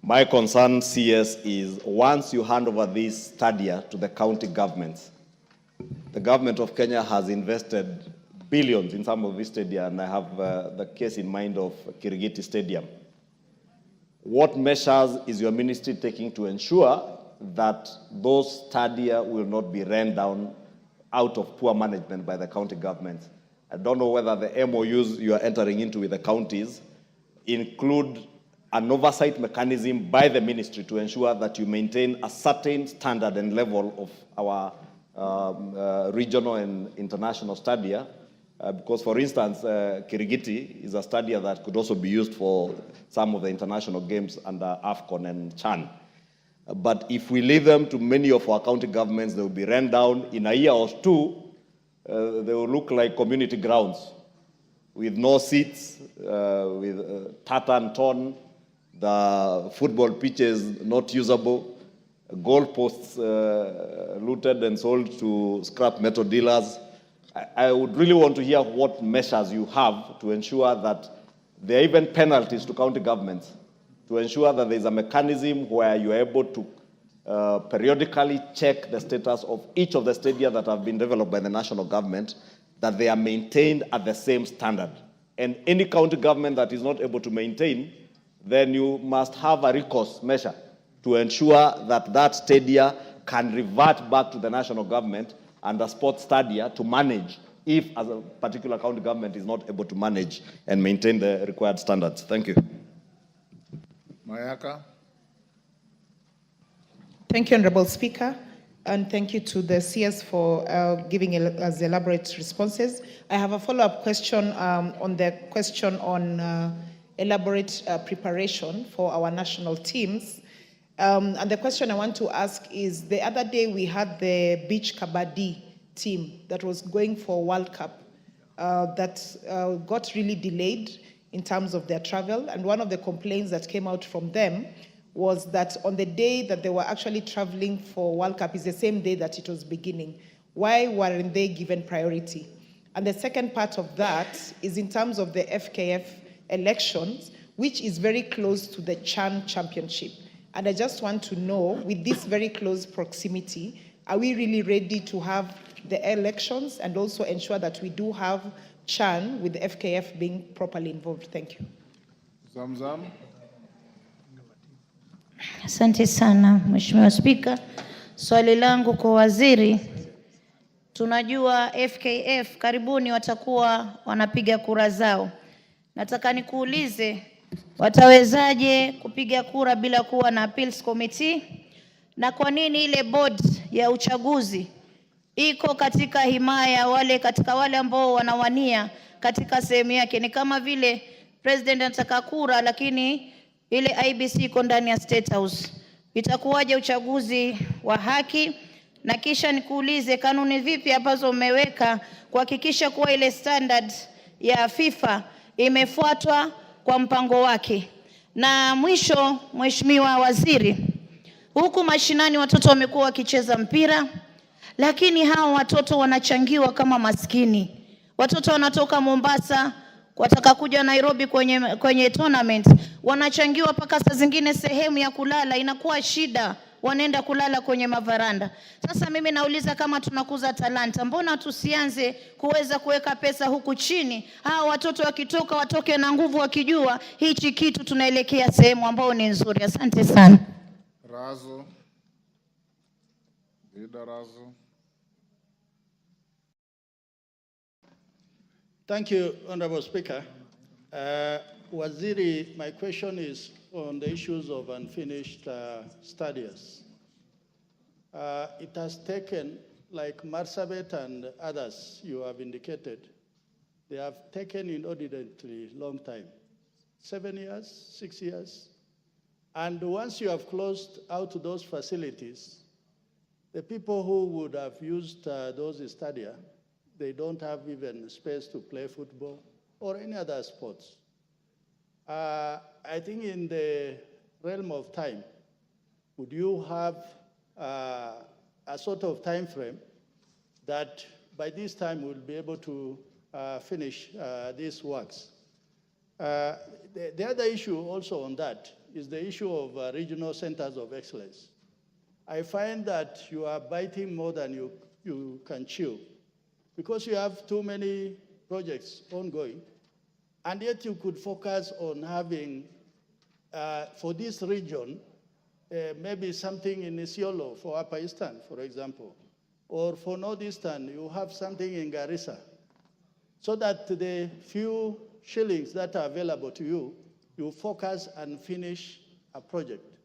My concern, CS, is once you hand over this stadia to the county governments, the government of Kenya has invested billions in some of these stadia, and I have the case in mind of Kirigiti Stadium. What measures is your ministry taking to ensure that those stadia will not be ran down out of poor management by the county governments? I don't know whether the MOUs you are entering into with the counties include an oversight mechanism by the ministry to ensure that you maintain a certain standard and level of our regional and international stadia. Because, for instance, Kirigiti is a stadia that could also be used for some of the international games under Afcon and Chan. But if we leave them to many of our county governments, they will be run down in a year or two. They will look like community grounds with no seats, with tartan torn, the football pitches not usable, goalposts looted and sold to scrap metal dealers. I would really want to hear what measures you have to ensure that there are even penalties to county governments, to ensure that there is a mechanism where you are able to periodically check the status of each of the stadia that have been developed by the national government, that they are maintained at the same standard. And any county government that is not able to maintain, then you must have a recourse measure to ensure that that stadia can revert back to the national government and the sports stadia to manage if as a particular county government is not able to manage and maintain the required standards. Thank you. Mayaka. Thank you, Honorable Speaker, and thank you to the CS for giving us elaborate responses. I have a follow-up question on the question on elaborate preparation for our national teams. And the question I want to ask is, the other day we had the beach kabaddi team that was going for World Cup that got really delayed in terms of their travel. And one of the complaints that came out from them was that on the day that they were actually traveling for World Cup is the same day that it was beginning. Why weren't they given priority? And the second part of that is in terms of the FKF elections, which is very close to the Chan Championship. And I just want to know, with this very close proximity, are we really ready to have the elections and also ensure that we do have Chan with the FKF being properly involved? Thank you. Zamzam. Asante sana Mheshimiwa Spika. Swali langu kwa waziri, tunajua FKF karibuni watakuwa wanapiga kura zao. Nataka nikuulize, watawezaje kupiga kura bila kuwa na appeals committee? Na kwa nini ile board ya uchaguzi iko katika himaya katika wale ambao wanawania katika sehemu yake? Ni kama vile president anataka kura lakini ile IBC iko ndani ya State House. Itakuwaje uchaguzi wa haki? Na kisha nikuulize, kanuni vipi ambazo umeweka kuhakikisha kuwa ile standard ya FIFA imefuatwa kwa mpango wake? Na mwisho, Mheshimiwa Waziri, huku mashinani watoto wamekuwa wakicheza mpira, lakini hao watoto wanachangiwa kama maskini. Watoto wanatoka Mombasa wataka kuja Nairobi kwenye tournament, wanachangiwa mpaka saa zingine sehemu ya kulala inakuwa shida, wanaenda kulala kwenye mavaranda. Sasa mimi nauliza, kama tunakuza talanta, mbona tusianze kuweza kuweka pesa huku chini? Hao watoto wakitoka watoke na nguvu, wakijua hichi kitu tunaelekea sehemu ambayo ni nzuri. Asante sana. Razo. Dida Razo. Thank you, Honorable Speaker. Waziri, my question is on the issues of unfinished studies. It has taken, like Marsabit and others you have indicated, they have taken inordinately long time, 7 years, 6 years. And once you have closed out those facilities, the people who would have used those stadia, they don't have even space to play football or any other sports. I think in the realm of time, would you have a sort of time frame that by this time we'll be able to finish these works? The other issue also on that is the issue of regional centers of excellence. I find that you are biting more than you can chew, because you have too many projects ongoing, and yet you could focus on having, for this region, maybe something in Isiolo for Upper Eastern, for example, or for Northeastern, you have something in Garissa, so that the few shillings that are available to you, you focus and finish a project.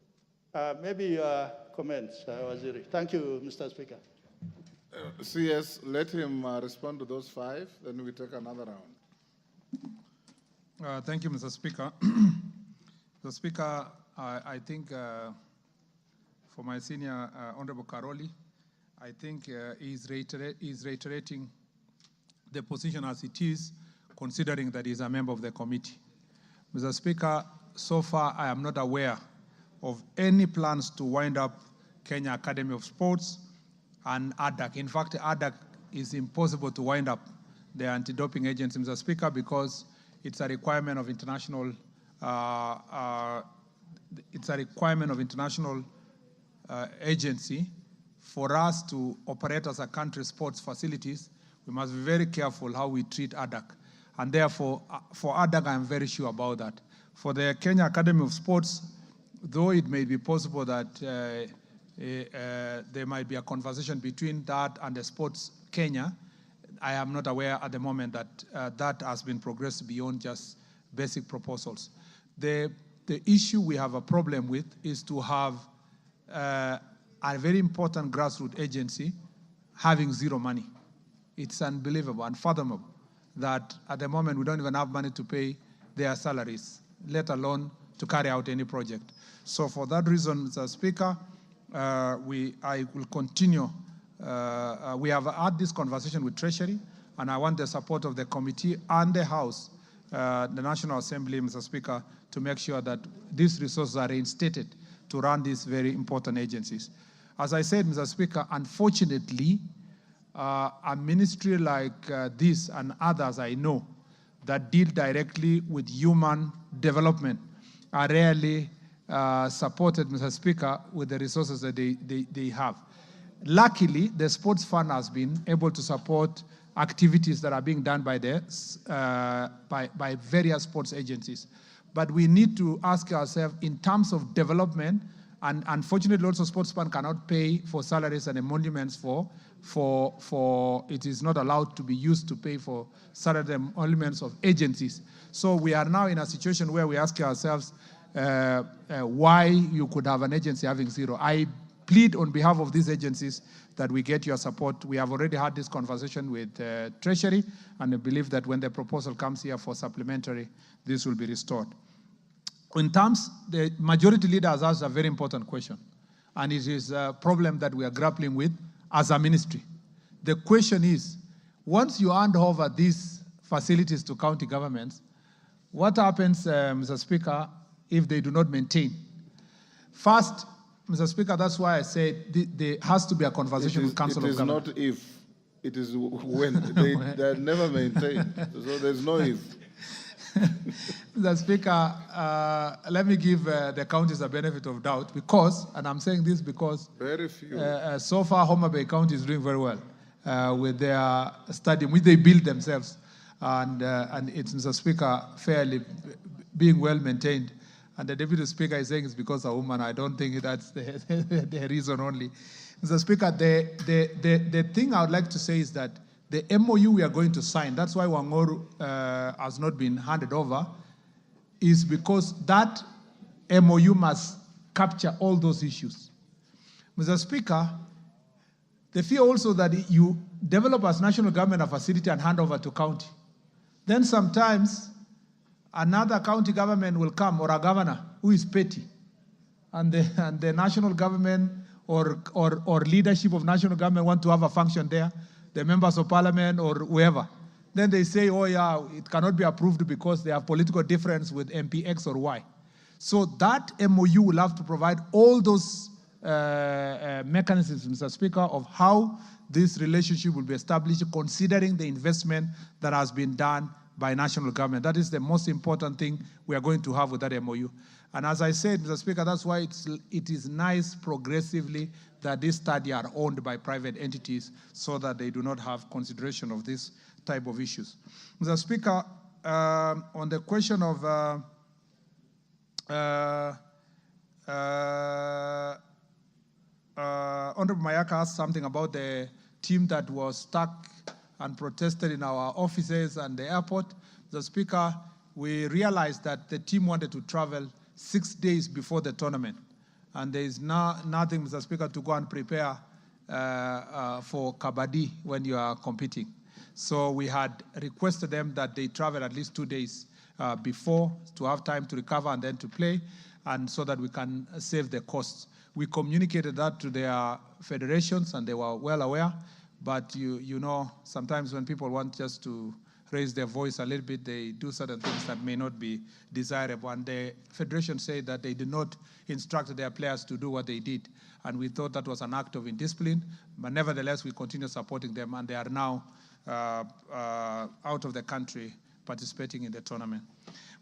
Maybe your comments, Waziri. Thank you, Mr. Speaker. CS, let him respond to those 5, then we take another round. Thank you, Mr. Speaker. Mr. Speaker, I think for my senior Honorable Karoli, I think he's reiterating the position as it is, considering that he's a member of the committee. Mr. Speaker, so far I am not aware of any plans to wind up Kenya Academy of Sports and ADAC. In fact, ADAC is impossible to wind up, the anti-doping agency, Mr. Speaker, because it's a requirement of international agency. For us to operate as a country sports facilities, we must be very careful how we treat ADAC. And therefore, for ADAC, I'm very sure about that. For the Kenya Academy of Sports, though it may be possible that there might be a conversation between that and the Sports Kenya, I am not aware at the moment that that has been progressed beyond just basic proposals. The issue we have a problem with is to have a very important grassroots agency having zero money. It's unbelievable, unfathomable, that at the moment we don't even have money to pay their salaries, let alone to carry out any project. So for that reason, Mr. Speaker, I will continue. We have had this conversation with Treasury, and I want the support of the committee and the House, the National Assembly, Mr. Speaker, to make sure that these resources are reinstated to run these very important agencies. As I said, Mr. Speaker, unfortunately, a ministry like this and others I know that deal directly with human development are rarely supported, Mr. Speaker, with the resources that they have. Luckily, the Sports Fund has been able to support activities that are being done by various sports agencies. But we need to ask ourselves in terms of development, and unfortunately also sportsmen cannot pay for salaries and emoluments for it is not allowed to be used to pay for salaries and emoluments of agencies. So we are now in a situation where we ask ourselves why you could have an agency having zero. I plead on behalf of these agencies that we get your support. We have already had this conversation with Treasury, and I believe that when the proposal comes here for supplementary, this will be restored. In terms, the majority leader has asked a very important question, and it is a problem that we are grappling with as a ministry. The question is, once you hand over these facilities to county governments, what happens, Mr. Speaker, if they do not maintain? First, Mr. Speaker, that's why I said there has to be a conversation with Council of Government. It is not if, it is when. They are never maintained, so there's no if. Mr. Speaker, let me give the counties a benefit of doubt because, and I'm saying this because very few. So far Homa Bay County is doing very well with their stadium, which they built themselves, and it's, Mr. Speaker, fairly being well maintained. And the Deputy Speaker is saying it's because of a woman. I don't think that's the reason only. Mr. Speaker, the thing I would like to say is that the MOU we are going to sign, that's why Wangoru has not been handed over, is because that MOU must capture all those issues. Mr. Speaker, the fear also that you develop as national government a facility and hand over to county. Then sometimes another county government will come, or a governor who is petty, and the national government or leadership of national government want to have a function there, the members of parliament or whoever. Then they say, oh yeah, it cannot be approved because they have political difference with MP X or Y. So that MOU will have to provide all those mechanisms, Mr. Speaker, of how this relationship will be established, considering the investment that has been done by national government. That is the most important thing we are going to have with that MOU. And as I said, Mr. Speaker, that's why it is nice progressively that this study are owned by private entities so that they do not have consideration of this type of issues. Mr. Speaker, on the question of Honorable Mayaka asked something about the team that was stuck and protested in our offices and the airport. Mr. Speaker, we realized that the team wanted to travel 6 days before the tournament. And there is nothing, Mr. Speaker, to go and prepare for Kabaddi when you are competing. So we had requested them that they travel at least 2 days before to have time to recover and then to play, and so that we can save the costs. We communicated that to their federations, and they were well aware. But you know, sometimes when people want just to raise their voice a little bit, they do certain things that may not be desirable. And the federation said that they did not instruct their players to do what they did. And we thought that was an act of indiscipline. But nevertheless, we continue supporting them, and they are now out of the country participating in the tournament.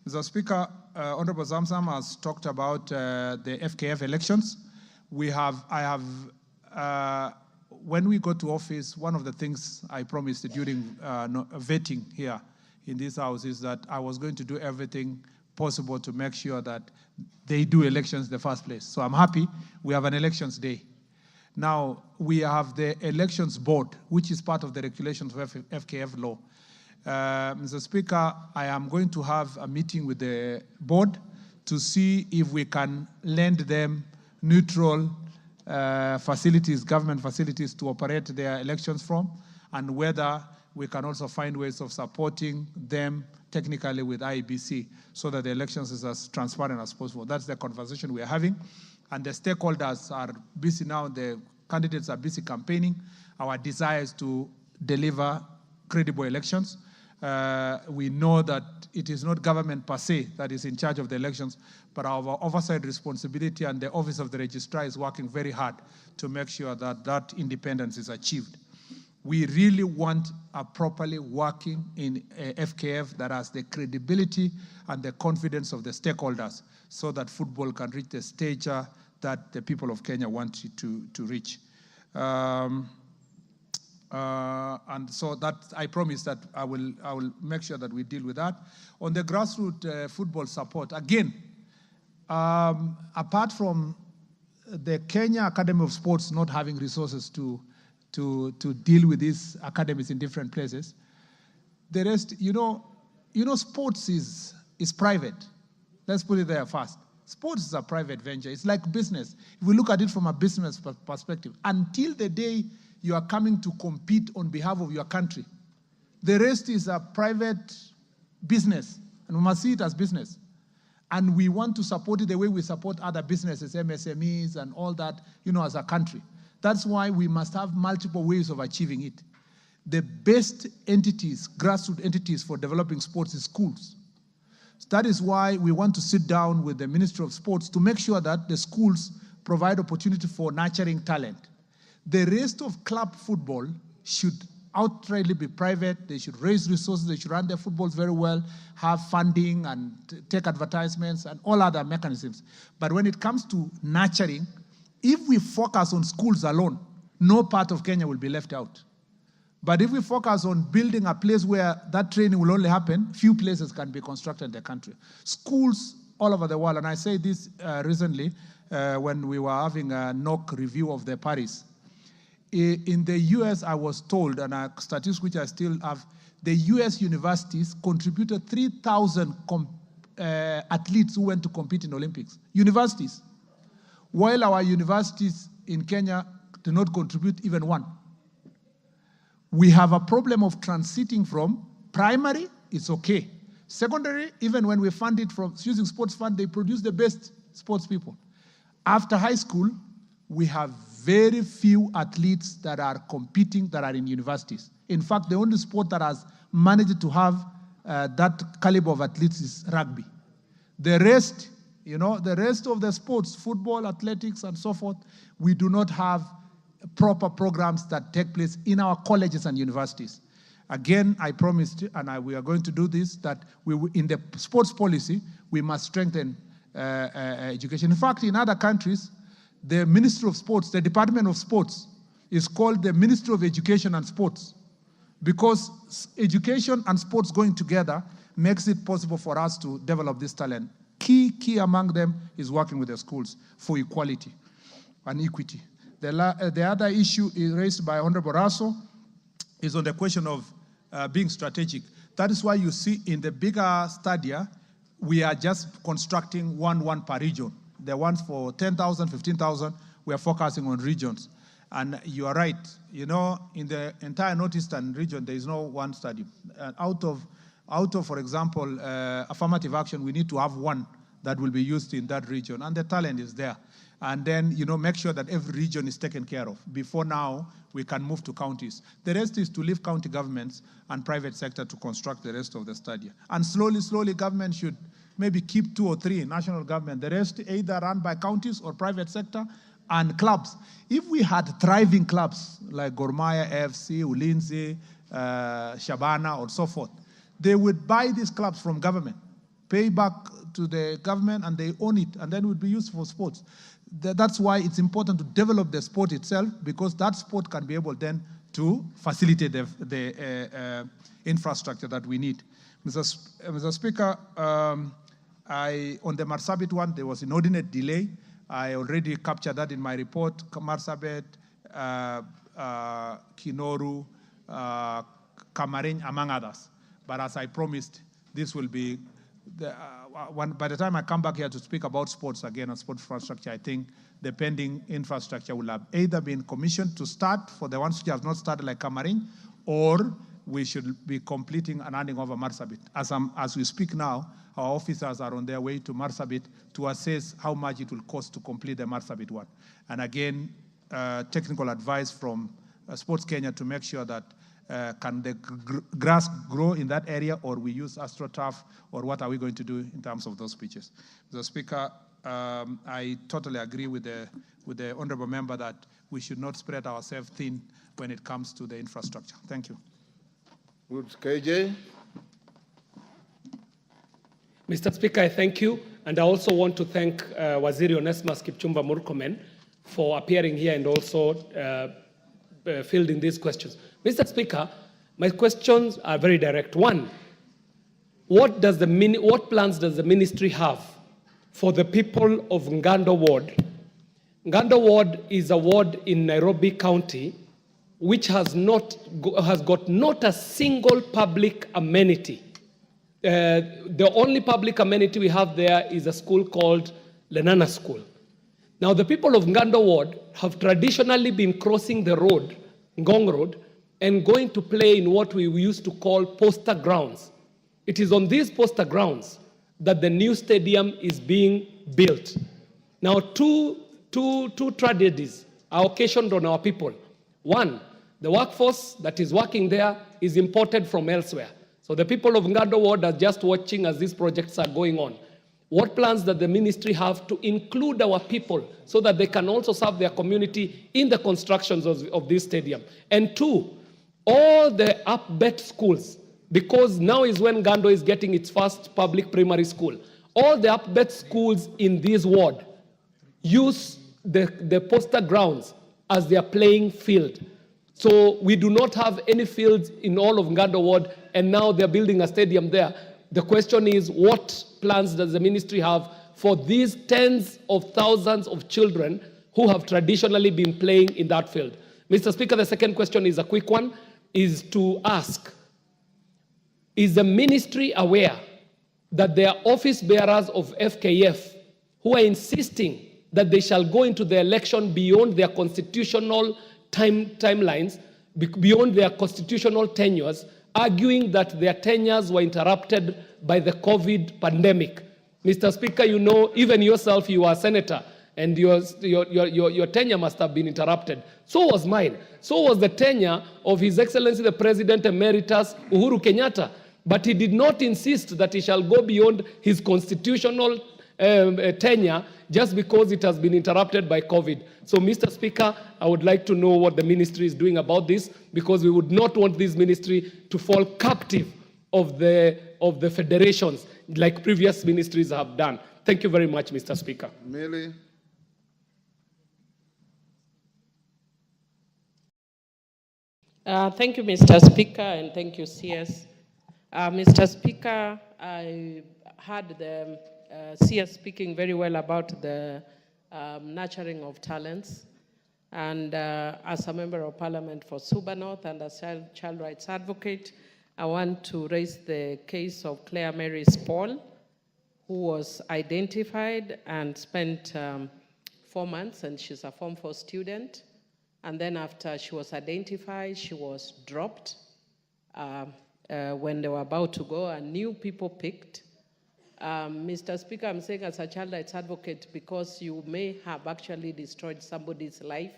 Mr. Speaker, Honorable Zamzam has talked about the FKF elections. When we got to office, one of the things I promised during vetting here in this house is that I was going to do everything possible to make sure that they do elections in the first place. So I'm happy we have an elections day. Now, we have the elections board, which is part of the regulations of FKF law. Mr. Speaker, I am going to have a meeting with the board to see if we can lend them neutral facilities, government facilities to operate their elections from, and whether we can also find ways of supporting them technically with IEBC so that the elections is as transparent as possible. That's the conversation we are having. And the stakeholders are busy now, the candidates are busy campaigning. Our desire is to deliver credible elections. We know that it is not government per se that is in charge of the elections, but our oversight responsibility and the Office of the Registrar is working very hard to make sure that that independence is achieved. We really want a properly working in FKF that has the credibility and the confidence of the stakeholders so that football can reach the stature that the people of Kenya want it to reach. And so that I promise that I will make sure that we deal with that. On the grassroots football support, again, apart from the Kenya Academy of Sports not having resources to deal with these academies in different places, the rest, sports is private. Let's put it there first. Sports is a private venture. It's like business. If we look at it from a business perspective, until the day you are coming to compete on behalf of your country, the rest is a private business, and we must see it as business. And we want to support it the way we support other businesses, MSMEs and all that, as a country. That's why we must have multiple ways of achieving it. The best entities, grassroots entities for developing sports is schools. That is why we want to sit down with the Ministry of Sports to make sure that the schools provide opportunity for nurturing talent. The rest of club football should outrightly be private. They should raise resources. They should run their footballs very well, have funding and take advertisements and all other mechanisms. But when it comes to nurturing, if we focus on schools alone, no part of Kenya will be left out. But if we focus on building a place where that training will only happen, few places can be constructed in the country. Schools all over the world, and I say this recently when we were having a NOC review of the Paris. In the US, I was told, and a statistic which I still have, the US universities contributed 3,000 athletes who went to compete in Olympics. Universities. While our universities in Kenya do not contribute even one. We have a problem of transiting from primary, it's okay. Secondary, even when we fund it from using sports fund, they produce the best sports people. After high school, we have very few athletes that are competing that are in universities. In fact, the only sport that has managed to have that caliber of athletes is rugby. The rest, the rest of the sports, football, athletics, and so forth, we do not have proper programs that take place in our colleges and universities. Again, I promised, and we are going to do this, that in the sports policy, we must strengthen education. In fact, in other countries, the Ministry of Sports, the Department of Sports, is called the Ministry of Education and Sports, because education and sports going together makes it possible for us to develop this talent. Key among them is working with the schools for equality and equity. The other issue is raised by Honorable Raso is on the question of being strategic. That is why you see in the bigger stadia, we are just constructing one per region. The ones for 10,000, 15,000, we are focusing on regions. And you are right, in the entire Northeastern region, there is no one stadium. Out of, for example, affirmative action, we need to have one that will be used in that region, and the talent is there. And then, make sure that every region is taken care of. Before now, we can move to counties. The rest is to leave county governments and private sector to construct the rest of the stadia. And slowly, government should maybe keep 2 or 3, national government. The rest either run by counties or private sector and clubs. If we had thriving clubs like Gor Mahia, AFC, Ulinzi, Shabana, or so forth, they would buy these clubs from government, pay back to the government, and they own it, and then it would be used for sports. That's why it's important to develop the sport itself, because that sport can be able then to facilitate the infrastructure that we need. Mr. Speaker, on the Marsabit one, there was inordinate delay. I already captured that in my report. Marsabit, Kinoru, Kamarin, among others. But as I promised, this will be by the time I come back here to speak about sports again and sports infrastructure, I think the pending infrastructure will have either been commissioned to start for the ones which have not started, like Kamarin, or we should be completing and handing over Marsabit. As we speak now, our officers are on their way to Marsabit to assess how much it will cost to complete the Marsabit one. And again, technical advice from Sports Kenya to make sure that can the grass grow in that area, or we use AstroTurf, or what are we going to do in terms of those pitches? Mr. Speaker, I totally agree with the honourable member that we should not spread ourselves thin when it comes to the infrastructure. Thank you. Good. KJ? Mr. Speaker, I thank you. And I also want to thank Waziri Onesmus Kipchumba Murkomen for appearing here and also fielding these questions. Mr. Speaker, my questions are very direct. One, what plans does the ministry have for the people of Ngando Ward? Ngando Ward is a ward in Nairobi County which has got not a single public amenity. The only public amenity we have there is a school called Lenana School. Now, the people of Ngando Ward have traditionally been crossing the road, Ngong Road, and going to play in what we used to call poster grounds. It is on these poster grounds that the new stadium is being built. Now, two tragedies are occasioned on our people. One, the workforce that is working there is imported from elsewhere. So the people of Ngando Ward are just watching as these projects are going on. What plans does the ministry have to include our people so that they can also serve their community in the constructions of this stadium? And two, all the up-bet schools, because now is when Ngando is getting its first public primary school. All the up-bet schools in this ward use the poster grounds as their playing field. So we do not have any fields in all of Ngando Ward, and now they're building a stadium there. The question is, what plans does the ministry have for these tens of thousands of children who have traditionally been playing in that field? Mr. Speaker, the second question is a quick one, is to ask, is the ministry aware that there are office bearers of FKF who are insisting that they shall go into the election beyond their constitutional timelines, beyond their constitutional tenures, arguing that their tenures were interrupted by the COVID pandemic? Mr. Speaker, you know, even yourself, you are a senator, and your tenure must have been interrupted. So was mine. So was the tenure of His Excellency the President Emeritus Uhuru Kenyatta. But he did not insist that he shall go beyond his constitutional tenure just because it has been interrupted by COVID. So, Mr. Speaker, I would like to know what the ministry is doing about this, because we would not want this ministry to fall captive of the federations like previous ministries have done. Thank you very much, Mr. Speaker. Millie. Thank you, Mr. Speaker, and thank you, CS. Mr. Speaker, I heard the CS speaking very well about the nurturing of talents. And as a member of parliament for Suba North and as a child rights advocate, I want to raise the case of Claire Mary Paul, who was identified and spent 4 months, and she's a Form 4 student. And then after she was identified, she was dropped. When they were about to go, and new people picked. Mr. Speaker, I'm saying as a child rights advocate, because you may have actually destroyed somebody's life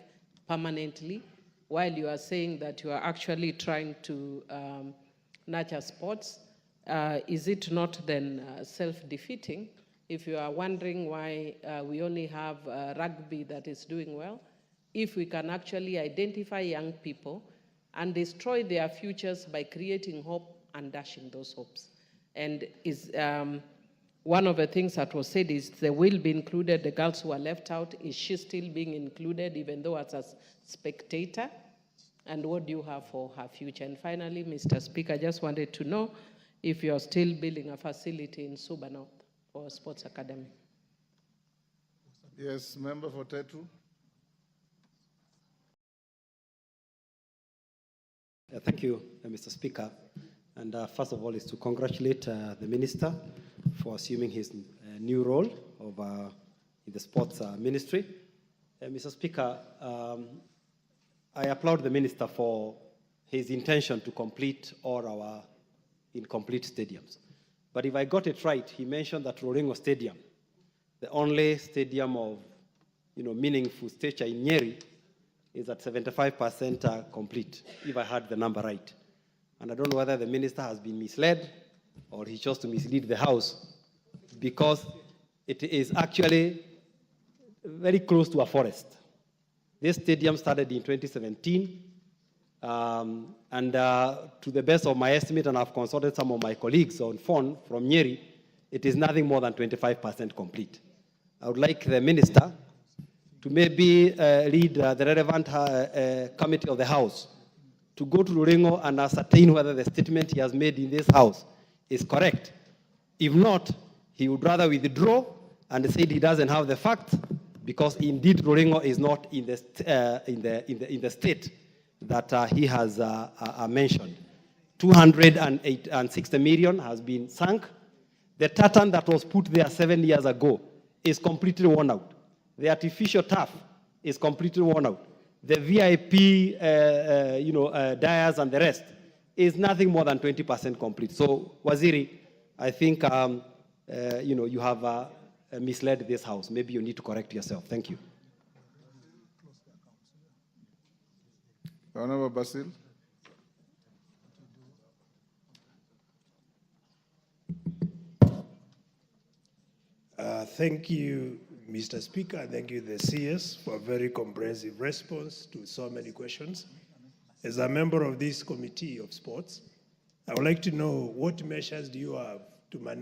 permanently, while you are saying that you are actually trying to nurture sports. Is it not then self-defeating? If you are wondering why we only have rugby that is doing well, if we can actually identify young people and destroy their futures by creating hope and dashing those hopes. And is one of the things that was said is they will be included, the girls who are left out. Is she still being included, even though as a spectator? And what do you have for her future? And finally, Mr. Speaker, I just wanted to know if you're still building a facility in Suba North for Sports Academy. Yes, member for Tetu. Thank you, Mr. Speaker. And first of all, is to congratulate the Minister for assuming his new role of, in the Sports Ministry. Mr. Speaker, I applaud the Minister for his intention to complete all our incomplete stadiums. But if I got it right, he mentioned that Roringo Stadium, the only stadium of meaningful stature in Nyeri, is at 75% complete, if I heard the number right. And I don't know whether the minister has been misled or he chose to mislead the House, because it is actually very close to a forest. This stadium started in 2017, and to the best of my estimate, and I've consulted some of my colleagues on phone from Nyeri, it is nothing more than 25% complete. I would like the minister to maybe lead the relevant committee of the House to go to Luringo and ascertain whether the statement he has made in this House is correct. If not, he would rather withdraw and say he doesn't have the facts, because indeed Luringo is not in the state that he has mentioned. 260 million has been sunk. The tartan that was put there 7 years ago is completely worn out. The artificial turf is completely worn out. The VIP, dyers and the rest is nothing more than 20% complete. So, Waziri, I think you have misled this House. Maybe you need to correct yourself. Thank you. Honorable Basil. Thank you, Mr. Speaker, and thank you, the CS, for a very comprehensive response to so many questions. As a member of this Committee of Sports, I would like to know what measures do you have to manage